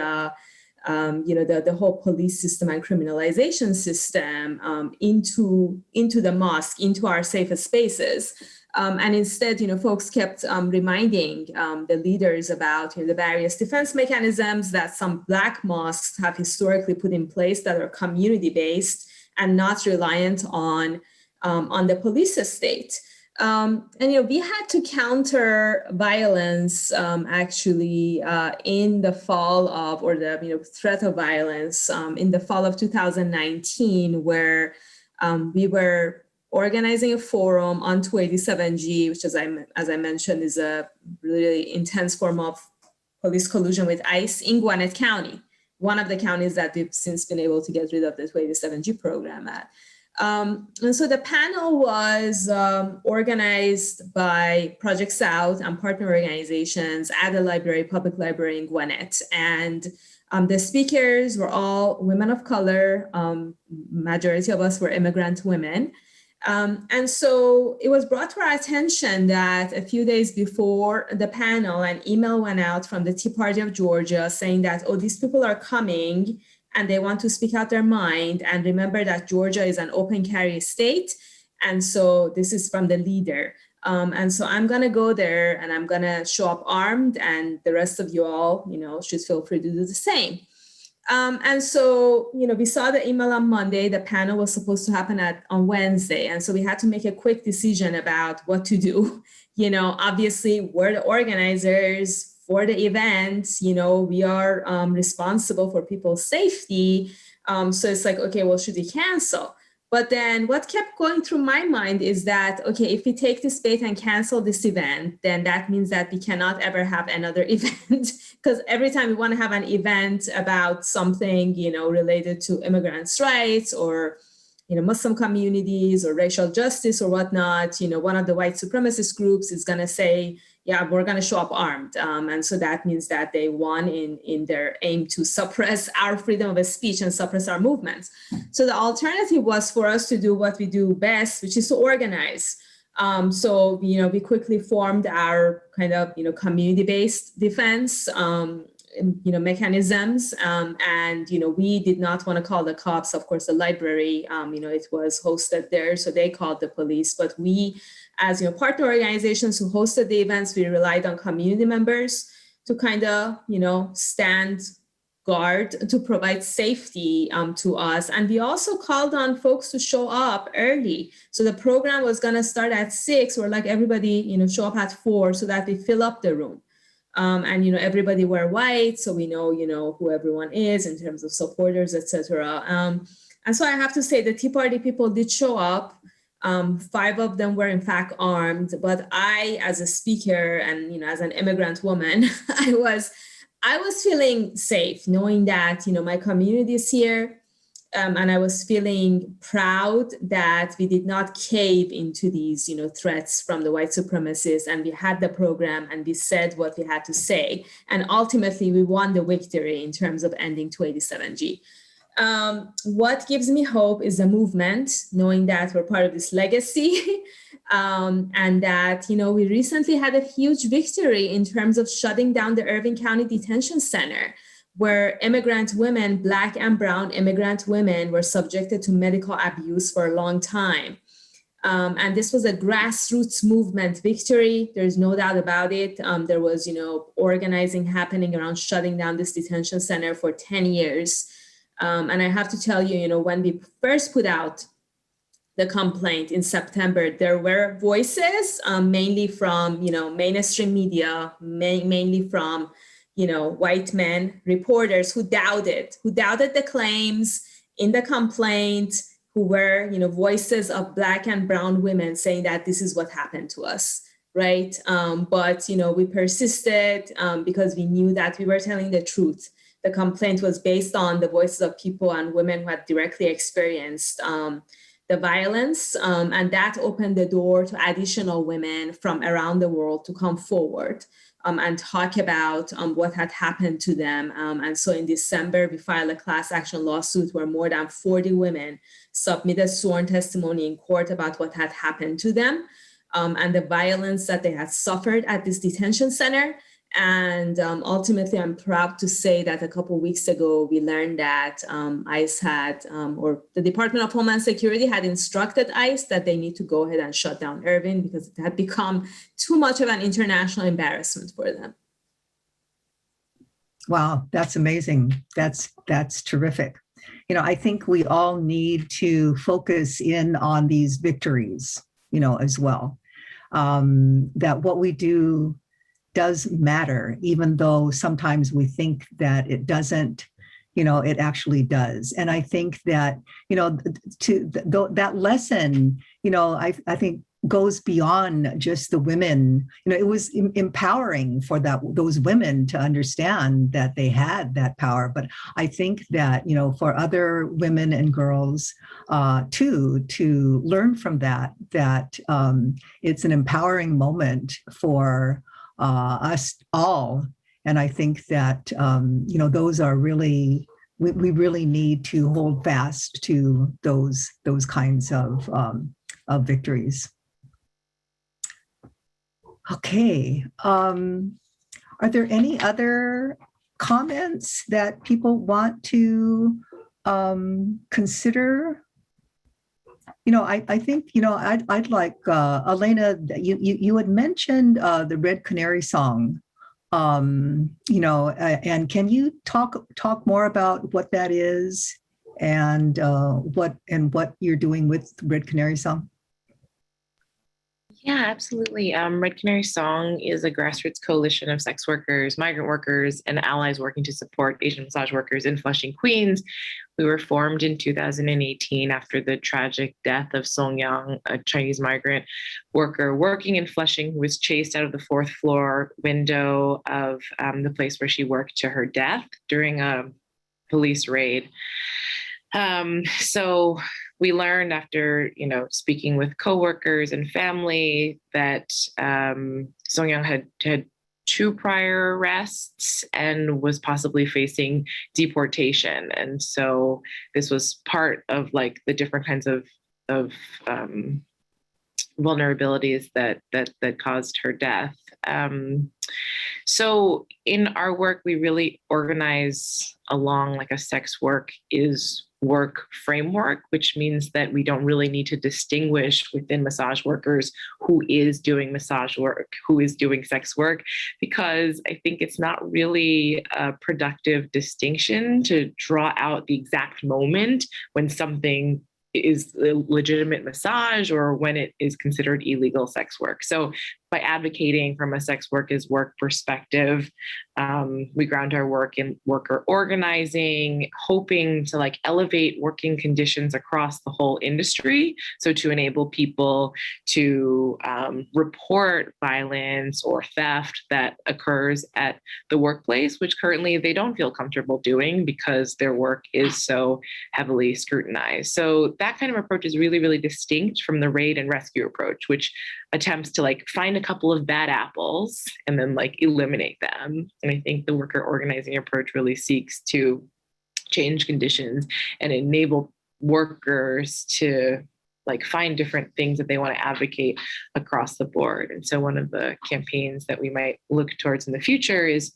S5: the whole police system and criminalization system into the mosque, into our safest spaces. And instead, folks kept reminding the leaders about the various defense mechanisms that some Black mosques have historically put in place that are community-based and not reliant on the police state. We had to counter violence actually in the fall of, or the threat of violence in the fall of 2019, where we were organizing a forum on 287G, which as I mentioned is a really intense form of police collusion with ICE in Gwinnett County, one of the counties that we've since been able to get rid of the 287G program at. And so the panel was organized by Project South and partner organizations at the public library in Gwinnett. And the speakers were all women of color. Majority of us were immigrant women. And so it was brought to our attention that a few days before the panel, an email went out from the Tea Party of Georgia saying that, oh, these people are coming and they want to speak out their mind. And remember that Georgia is an open carry state. And so this is from the leader. And so I'm gonna go there and I'm gonna show up armed, and the rest of you all, should feel free to do the same. And so, we saw the email on Monday. The panel was supposed to happen on Wednesday. And so we had to make a quick decision about what to do. Obviously we're the organizers for the event, we are responsible for people's safety. So it's like, okay, well, should we cancel? But then what kept going through my mind is that, okay, if we take this bait and cancel this event, then that means that we cannot ever have another event, because every time we want to have an event about something, related to immigrants' rights or, Muslim communities or racial justice or whatnot, one of the white supremacist groups is going to say, yeah, we're going to show up armed. And so that means that they won in their aim to suppress our freedom of speech and suppress our movements. So the alternative was for us to do what we do best, which is to organize. So, we quickly formed our kind of, community-based defense, mechanisms. And, we did not want to call the cops. Of course, the library, it was hosted there. So they called the police. But we, as partner organizations who hosted the events, we relied on community members to kind of, stand guard, to provide safety to us. And we also called on folks to show up early. So the program was going to start at 6. We're like, everybody, show up at 4 so that we fill up the room. And, everybody were white, so we know, who everyone is in terms of supporters, etc. And so I have to say the Tea Party people did show up. 5 of them were in fact armed, but I, as a speaker and, as an immigrant woman, I was feeling safe knowing that, my community is here. And I was feeling proud that we did not cave into these, threats from the white supremacists, and we had the program and we said what we had to say. And ultimately, we won the victory in terms of ending 287G. What gives me hope is the movement, knowing that we're part of this legacy, and that, we recently had a huge victory in terms of shutting down the Irving County Detention Center, where immigrant women, Black and brown immigrant women, were subjected to medical abuse for a long time. And this was a grassroots movement victory. There's no doubt about it. There was, organizing happening around shutting down this detention center for 10 years. And I have to tell you, when we first put out the complaint in September, there were voices, mainly from, mainstream media, mainly from, white men, reporters who doubted the claims in the complaint, who were, voices of Black and brown women saying that this is what happened to us, right? But, we persisted because we knew that we were telling the truth. The complaint was based on the voices of people and women who had directly experienced the violence, and that opened the door to additional women from around the world to come forward and talk about what had happened to them. And so in December, we filed a class action lawsuit where more than 40 women submitted sworn testimony in court about what had happened to them and the violence that they had suffered at this detention center. And ultimately, I'm proud to say that a couple of weeks ago, we learned that ICE had, or the Department of Homeland Security had instructed ICE that they need to go ahead and shut down Irving because it had become too much of an international embarrassment for them.
S2: Wow, that's amazing. That's terrific. I think we all need to focus in on these victories, as well. That what we do does matter, even though sometimes we think that it doesn't, it actually does. And I think that, that lesson, I think goes beyond just the women. It was empowering for those women to understand that they had that power. But I think that, for other women and girls too, to learn from that it's an empowering moment for us all. And I think that, those are really, we really need to hold fast to those kinds of victories. Okay. Are there any other comments that people want to consider? I think, I'd like, Elena, you had mentioned the Red Canary song, and can you talk more about what that is and what you're doing with Red Canary song?
S4: Yeah, absolutely. Red Canary Song is a grassroots coalition of sex workers, migrant workers, and allies working to support Asian massage workers in Flushing, Queens. We were formed in 2018 after the tragic death of Song Yang, a Chinese migrant worker working in Flushing, who was chased out of the 4th floor window of the place where she worked to her death during a police raid. So we learned after, speaking with coworkers and family that Song Yang had 2 prior arrests and was possibly facing deportation. And so this was part of the different kinds of vulnerabilities that caused her death. So in our work, we really organize along a sex work is work framework, which means that we don't really need to distinguish within massage workers who is doing massage work, who is doing sex work, because I think it's not really a productive distinction to draw out the exact moment when something is a legitimate massage or when it is considered illegal sex work. So by advocating from a sex work is work perspective. We ground our work in worker organizing, hoping to like elevate working conditions across the whole industry. So to enable people to report violence or theft that occurs at the workplace, which currently they don't feel comfortable doing because their work is so heavily scrutinized. So that kind of approach is really, really distinct from the raid and rescue approach, which attempts to like find a couple of bad apples and then like eliminate them. And I think the worker organizing approach really seeks to change conditions and enable workers to like find different things that they want to advocate across the board. And so one of the campaigns that we might look towards in the future is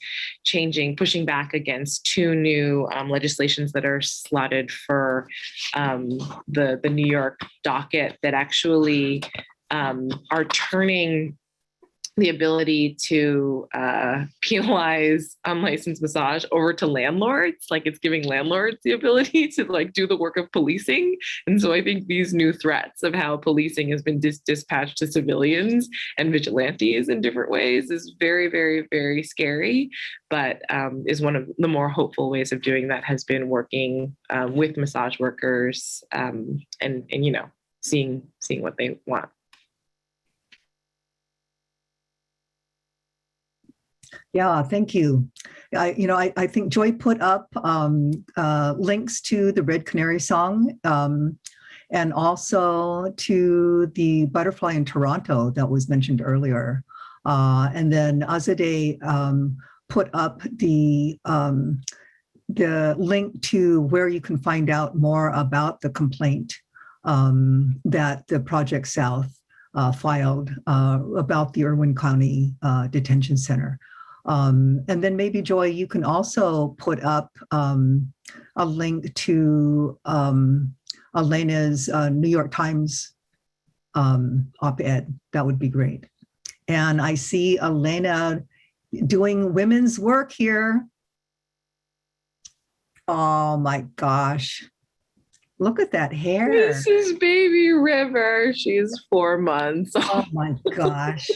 S4: pushing back against two new legislations that are slotted for the New York docket that actually are turning the ability to penalize unlicensed massage over to landlords. Like it's giving landlords the ability to like do the work of policing. And so I think these new threats of how policing has been dispatched to civilians and vigilantes in different ways is very, very, very scary, but is one of the more hopeful ways of doing that has been working with massage workers and you know, seeing what they want.
S2: Yeah, thank you. I think Joy put up links to the Red Canary song and also to the Butterfly in Toronto that was mentioned earlier. And then Azadeh put up the link to where you can find out more about the complaint that the Project South filed about the Irwin County Detention Center. And then maybe, Joy, you can also put up a link to Elena's New York Times op-ed. That would be great. And I see Elena doing women's work here. Oh my gosh. Look at that hair.
S4: This is baby River. She's 4 months.
S2: Oh my gosh.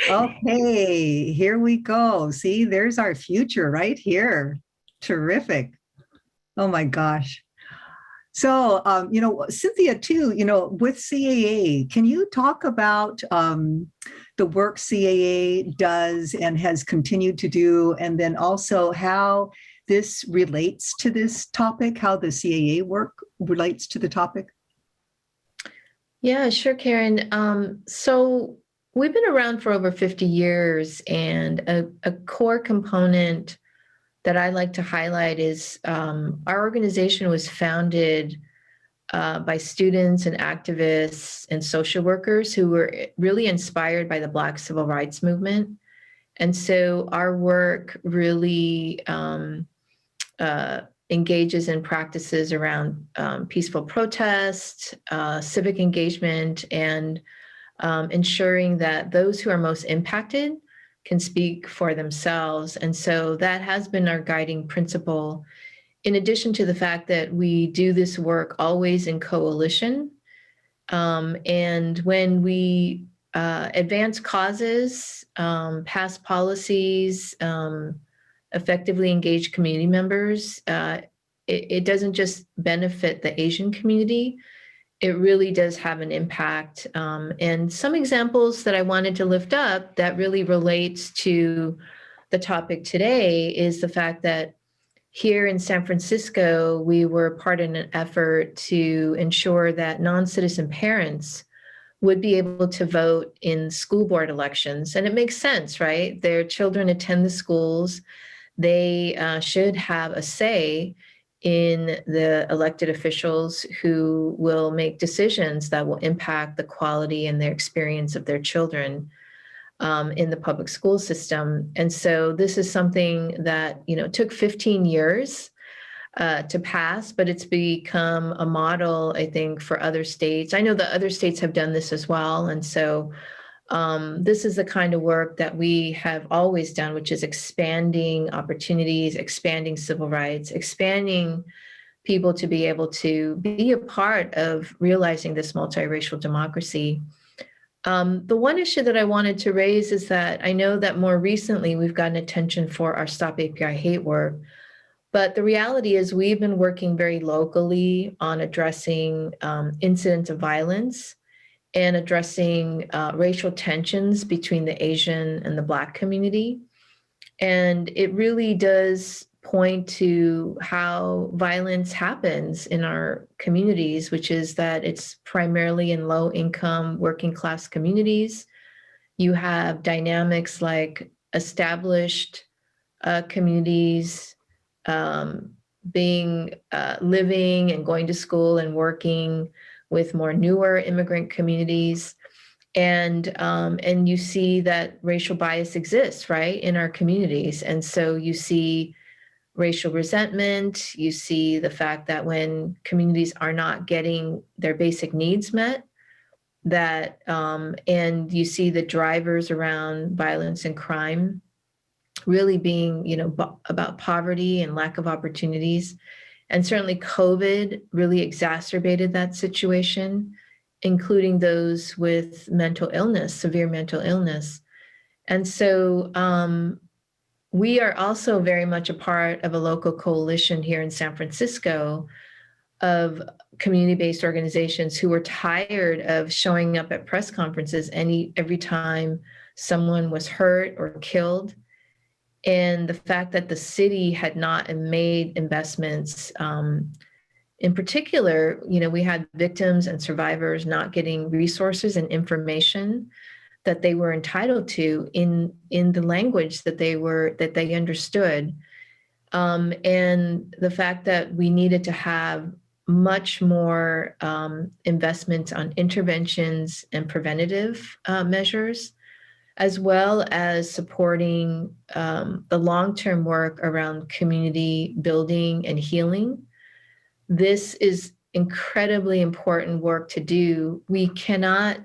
S2: Okay, here we go. See, there's our future right here. Terrific. Oh my gosh. So, Cynthia, too, with CAA, can you talk about the work CAA does and has continued to do, and then also how this relates to this topic, how the CAA work relates to the topic?
S3: Yeah, sure, Karen. So we've been around for over 50 years, and a core component that I like to highlight is our organization was founded by students and activists and social workers who were really inspired by the Black Civil Rights Movement. And so our work really engages in practices around peaceful protest, civic engagement, and ensuring that those who are most impacted can speak for themselves. And so that has been our guiding principle, in addition to the fact that we do this work always in coalition. And when we advance causes, pass policies, effectively engage community members, it doesn't just benefit the Asian community, it really does have an impact. And some examples that I wanted to lift up that really relates to the topic today is the fact that here in San Francisco, we were part in an effort to ensure that non-citizen parents would be able to vote in school board elections. And it makes sense, right? Their children attend the schools. They should have a say in the elected officials who will make decisions that will impact the quality and their experience of their children in the public school system. And so this is something that, took 15 years to pass, but it's become a model, I think, for other states. I know that other states have done this as well. And so this is the kind of work that we have always done, which is expanding opportunities, expanding civil rights, expanding people to be able to be a part of realizing this multiracial democracy. The one issue that I wanted to raise is that I know that more recently we've gotten attention for our Stop API Hate work, but the reality is we've been working very locally on addressing incidents of violence and addressing racial tensions between the Asian and the Black community. And it really does point to how violence happens in our communities, which is that it's primarily in low income working class communities. You have dynamics like established communities living and going to school and working with more newer immigrant communities. And you see that racial bias exists, right, in our communities. And so you see racial resentment, you see the fact that when communities are not getting their basic needs met, that and you see the drivers around violence and crime really being, about poverty and lack of opportunities. And certainly COVID really exacerbated that situation, including those with mental illness, severe mental illness. And so we are also very much a part of a local coalition here in San Francisco of community-based organizations who were tired of showing up at press conferences every time someone was hurt or killed. And the fact that the city had not made investments, in particular, we had victims and survivors not getting resources and information that they were entitled to in the language that they understood. And the fact that we needed to have much more investments on interventions and preventative measures, as well as supporting the long-term work around community building and healing. This is incredibly important work to do. We cannot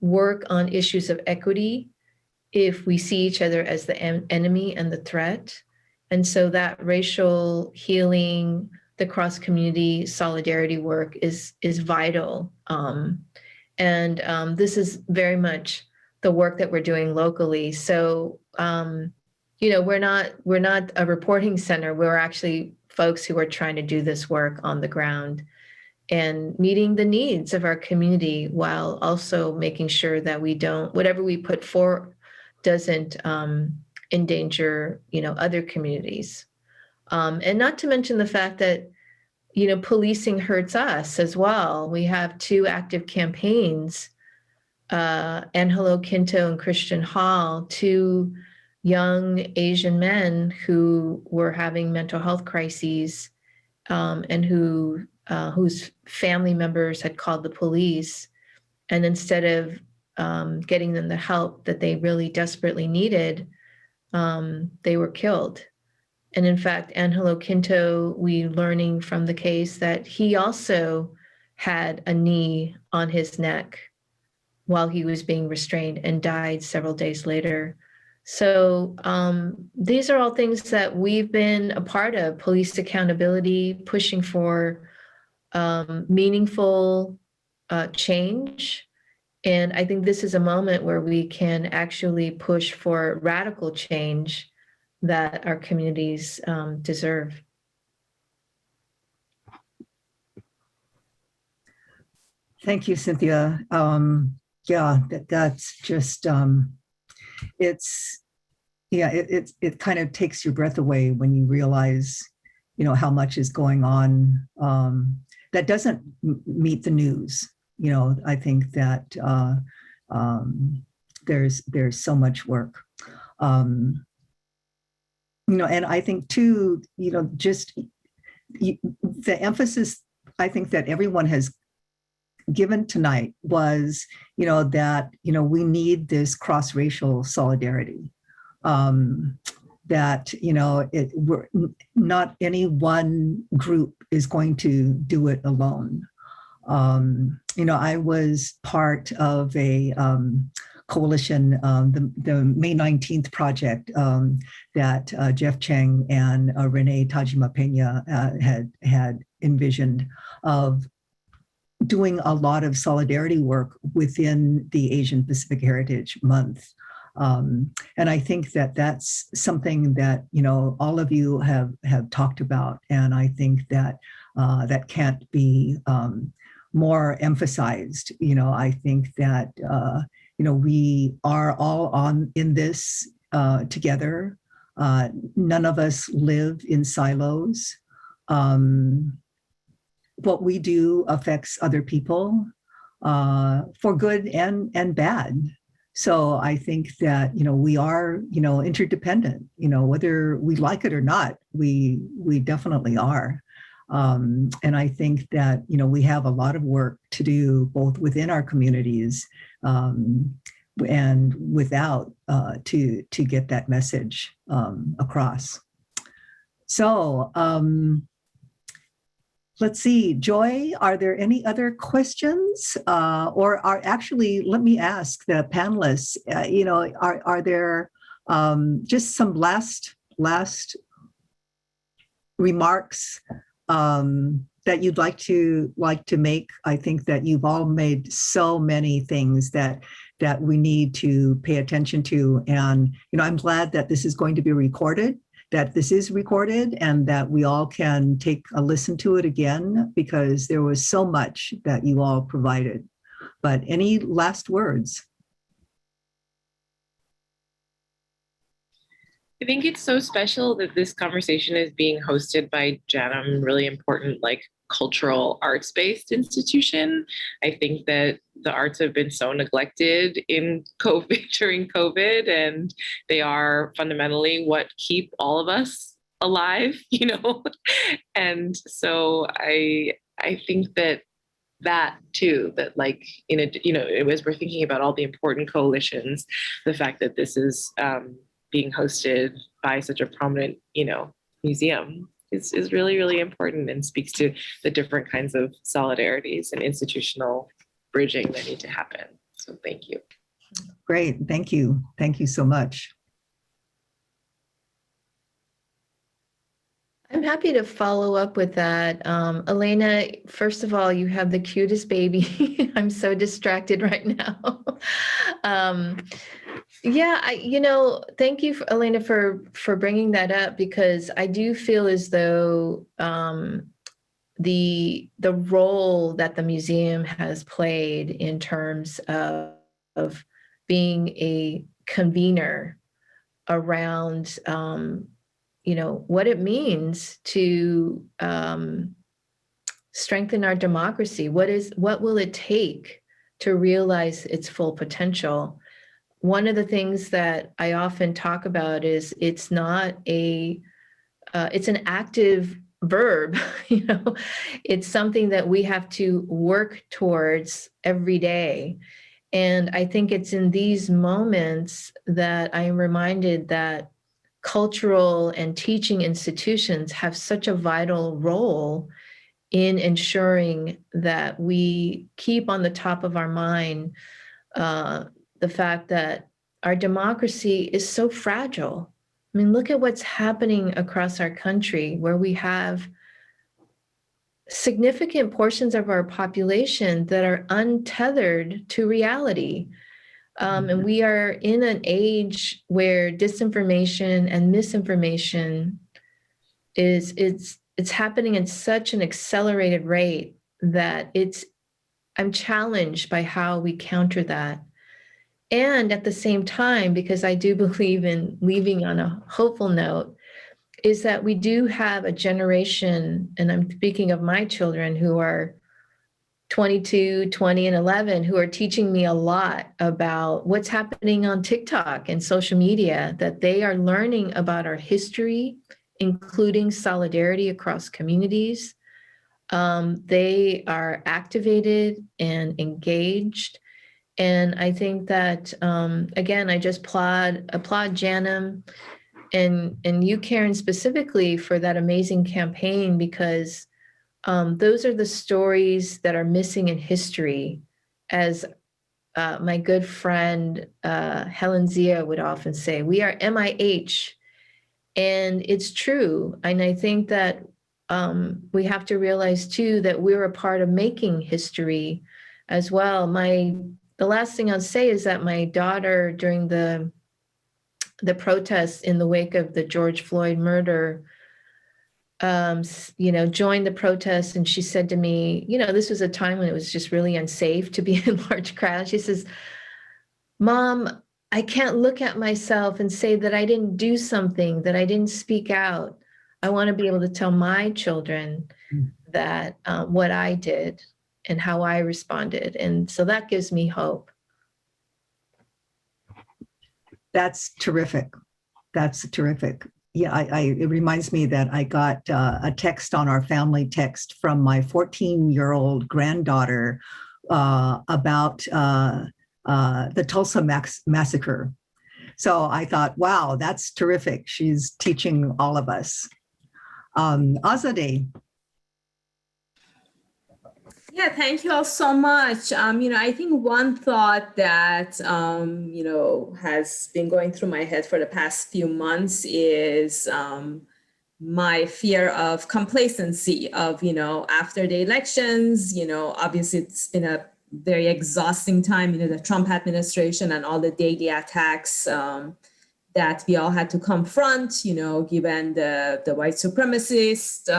S3: work on issues of equity if we see each other as the enemy and the threat. And so that racial healing, the cross-community solidarity work is vital. And this is very much the work that we're doing locally. So, we're not a reporting center. We're actually folks who are trying to do this work on the ground and meeting the needs of our community while also making sure that whatever we put forward doesn't endanger, other communities. And not to mention the fact that, policing hurts us as well. We have 2 active campaigns, Angelo Quinto and Christian Hall, 2 young Asian men who were having mental health crises and whose family members had called the police. And instead of getting them the help that they really desperately needed, they were killed. And in fact, Angelo Quinto, we learning from the case that he also had a knee on his neck while he was being restrained and died several days later. So these are all things that we've been a part of: police accountability, pushing for meaningful change. And I think this is a moment where we can actually push for radical change that our communities deserve.
S2: Thank you, Cynthia. That's just, it kind of takes your breath away when you realize, how much is going on that doesn't meet the news. I think that there's so much work. And I think too, just the emphasis I think that everyone has given tonight was, that, we need this cross-racial solidarity. That, we're not any one group is going to do it alone. I was part of a coalition, the May 19th project that Jeff Cheng and Renee Tajima Pena had envisioned of doing a lot of solidarity work within the Asian Pacific Heritage Month. And I think that that's something that, all of you have talked about. And I think that that can't be more emphasized. I think that, we are all in this together. None of us live in silos. What we do affects other people for good and bad. So I think that, we are, interdependent, whether we like it or not, we definitely are. And I think that, we have a lot of work to do both within our communities and without to get that message across. So let's see, Joy, are there any other questions? Let me ask the panelists, are there just some last remarks that you'd like to make? I think that you've all made so many things that we need to pay attention to. And, I'm glad that this is going to be recorded, and that we all can take a listen to it again, because there was so much that you all provided. But any last words?
S4: I think it's so special that this conversation is being hosted by JANM, really important, cultural arts-based institution. I think that the arts have been so neglected in COVID, during COVID, and they are fundamentally what keep all of us alive, And so I think that too, that as we're thinking about all the important coalitions, the fact that this is being hosted by such a prominent, museum is really, really important, and speaks to the different kinds of solidarities and institutional bridging that need to happen. So thank you.
S2: Great, thank you. Thank you so much.
S3: I'm happy to follow up with that. Elena, first of all, you have the cutest baby. I'm so distracted right now. Thank you, Elena, for bringing that up, because I do feel as though the role that the museum has played in terms of being a convener around what it means to strengthen our democracy. What will it take to realize its full potential? One of the things that I often talk about is it's not it's an active verb, it's something that we have to work towards every day. And I think it's in these moments that I am reminded that cultural and teaching institutions have such a vital role in ensuring that we keep on the top of our mind the fact that our democracy is so fragile. I mean, look at what's happening across our country, where we have significant portions of our population that are untethered to reality. And we are in an age where disinformation and misinformation it's happening at such an accelerated rate that I'm challenged by how we counter that. And at the same time, because I do believe in leaving on a hopeful note, is that we do have a generation, and I'm speaking of my children who are 22, 20, and 11, who are teaching me a lot about what's happening on TikTok and social media, that they are learning about our history, including solidarity across communities. They are activated and engaged. And I think that, again, I just applaud JANM and you, Karen, specifically for that amazing campaign, because those are the stories that are missing in history. As my good friend Helen Zia would often say, we are MIH. And it's true. And I think that we have to realize too that we're a part of making history as well. The last thing I'll say is that my daughter, during the protests in the wake of the George Floyd murder, joined the protest, and she said to me, this was a time when it was just really unsafe to be in large crowds. She says, "Mom, I can't look at myself and say that I didn't do something, that I didn't speak out. I want to be able to tell my children that what I did and how I responded." And so that gives me hope.
S2: That's terrific. That's terrific. Yeah, it reminds me that I got a text on our family text from my 14-year-old granddaughter about the Tulsa massacre. So I thought, wow, that's terrific. She's teaching all of us. Azadeh.
S5: Yeah, thank you all so much. I think one thought that, has been going through my head for the past few months is my fear of complacency of, after the elections, obviously it's been a very exhausting time, the Trump administration and all the daily attacks that we all had to confront, given the white supremacists,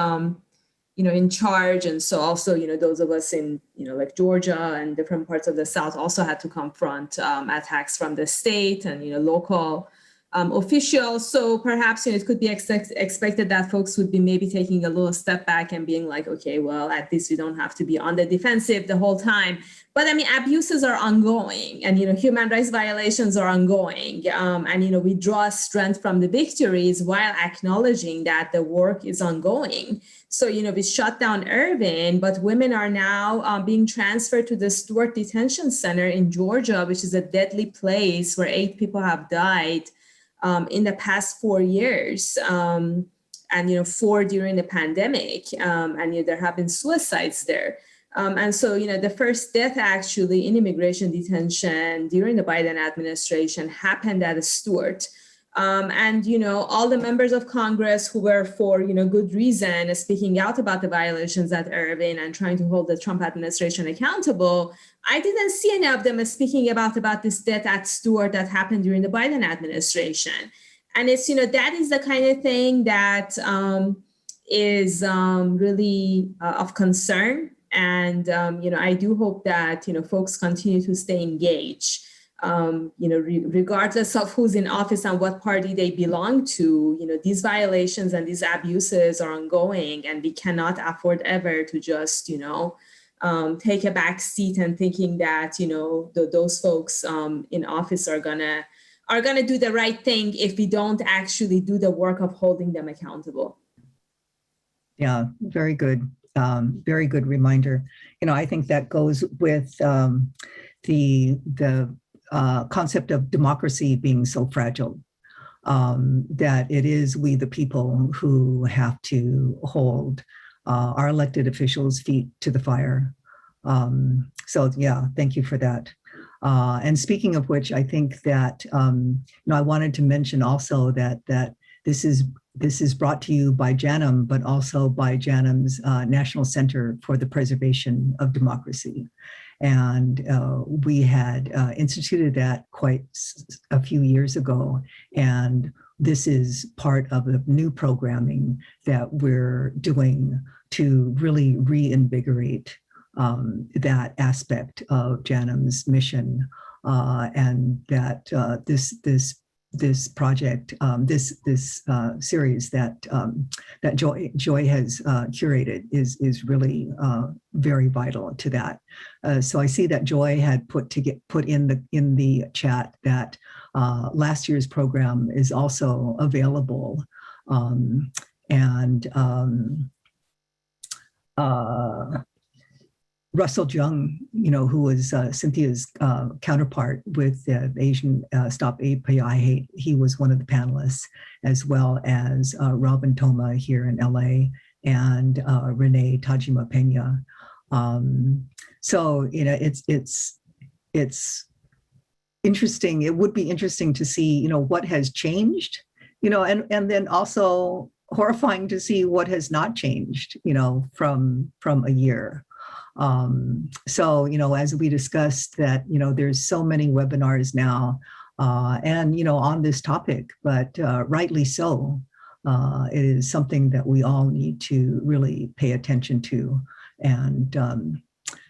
S5: in charge. And so also, those of us in, like Georgia and different parts of the South also had to confront attacks from the state and, local officials. So perhaps, it could be expected that folks would be maybe taking a little step back and being like, okay, well, at least we don't have to be on the defensive the whole time. But abuses are ongoing and, human rights violations are ongoing. And, we draw strength from the victories while acknowledging that the work is ongoing. So, we shut down Irvin, but women are now being transferred to the Stewart Detention Center in Georgia, which is a deadly place where 8 people have died in the past 4 years. And, 4 during the pandemic. And there have been suicides there. And so, the first death actually in immigration detention during the Biden administration happened at a Stewart. And, all the members of Congress who were for, good reason speaking out about the violations at Irvin and trying to hold the Trump administration accountable, I didn't see any of them speaking about this death at Stewart that happened during the Biden administration. And it's, that is the kind of thing that is really of concern. And, I do hope that, folks continue to stay engaged. Regardless of who's in office and what party they belong to, these violations and these abuses are ongoing, and we cannot afford ever to just, take a back seat and thinking that, those folks in office are gonna do the right thing if we don't actually do the work of holding them accountable.
S2: Yeah, very good. Very good reminder. I think that goes with the concept of democracy being so fragile, that it is we the people who have to hold our elected officials' feet to the fire. So yeah, thank you for that. And speaking of which, I think that I wanted to mention also that this is brought to you by JANM, but also by JANM's National Center for the Preservation of Democracy. And we had instituted that quite a few years ago. And this is part of the new programming that we're doing to really reinvigorate that aspect of JANM's mission, and that this project, this series that Joy has curated is really very vital to that. So I see that Joy had put in the chat that last year's program is also available, and Russell Jung, who was Cynthia's counterpart with the Asian Stop AAPI Hate, he was one of the panelists, as well as Robin Toma here in LA and Renee Tajima Pena. So it's interesting. It would be interesting to see what has changed, and then also horrifying to see what has not changed, from a year. So, as we discussed that, there's so many webinars now, and, on this topic, but rightly so. It is something that we all need to really pay attention to. And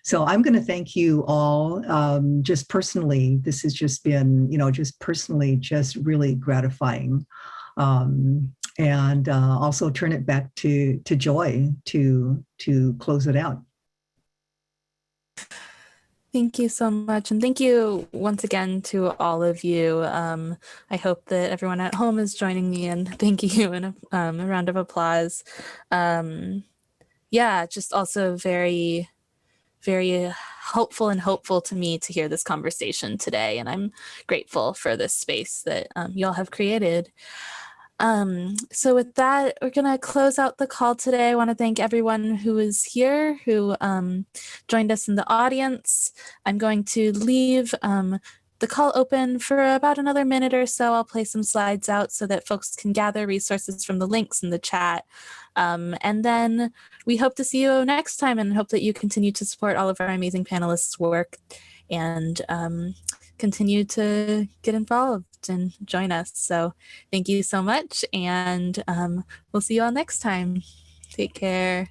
S2: so I'm going to thank you all. Just personally, this has just been, just personally, just really gratifying. And also turn it back to Joy to close it out.
S1: Thank you so much. And thank you once again to all of you. I hope that everyone at home is joining me in thanking you in a round of applause. Yeah, just also very, very helpful and hopeful to me to hear this conversation today. And I'm grateful for this space that y'all have created. So with that, we're going to close out the call today. I want to thank everyone who is here, who joined us in the audience. I'm going to leave the call open for about another minute or so. I'll play some slides out so that folks can gather resources from the links in the chat. And then we hope to see you next time and hope that you continue to support all of our amazing panelists' work and continue to get involved and join us. So thank you so much, and we'll see you all next time. Take care.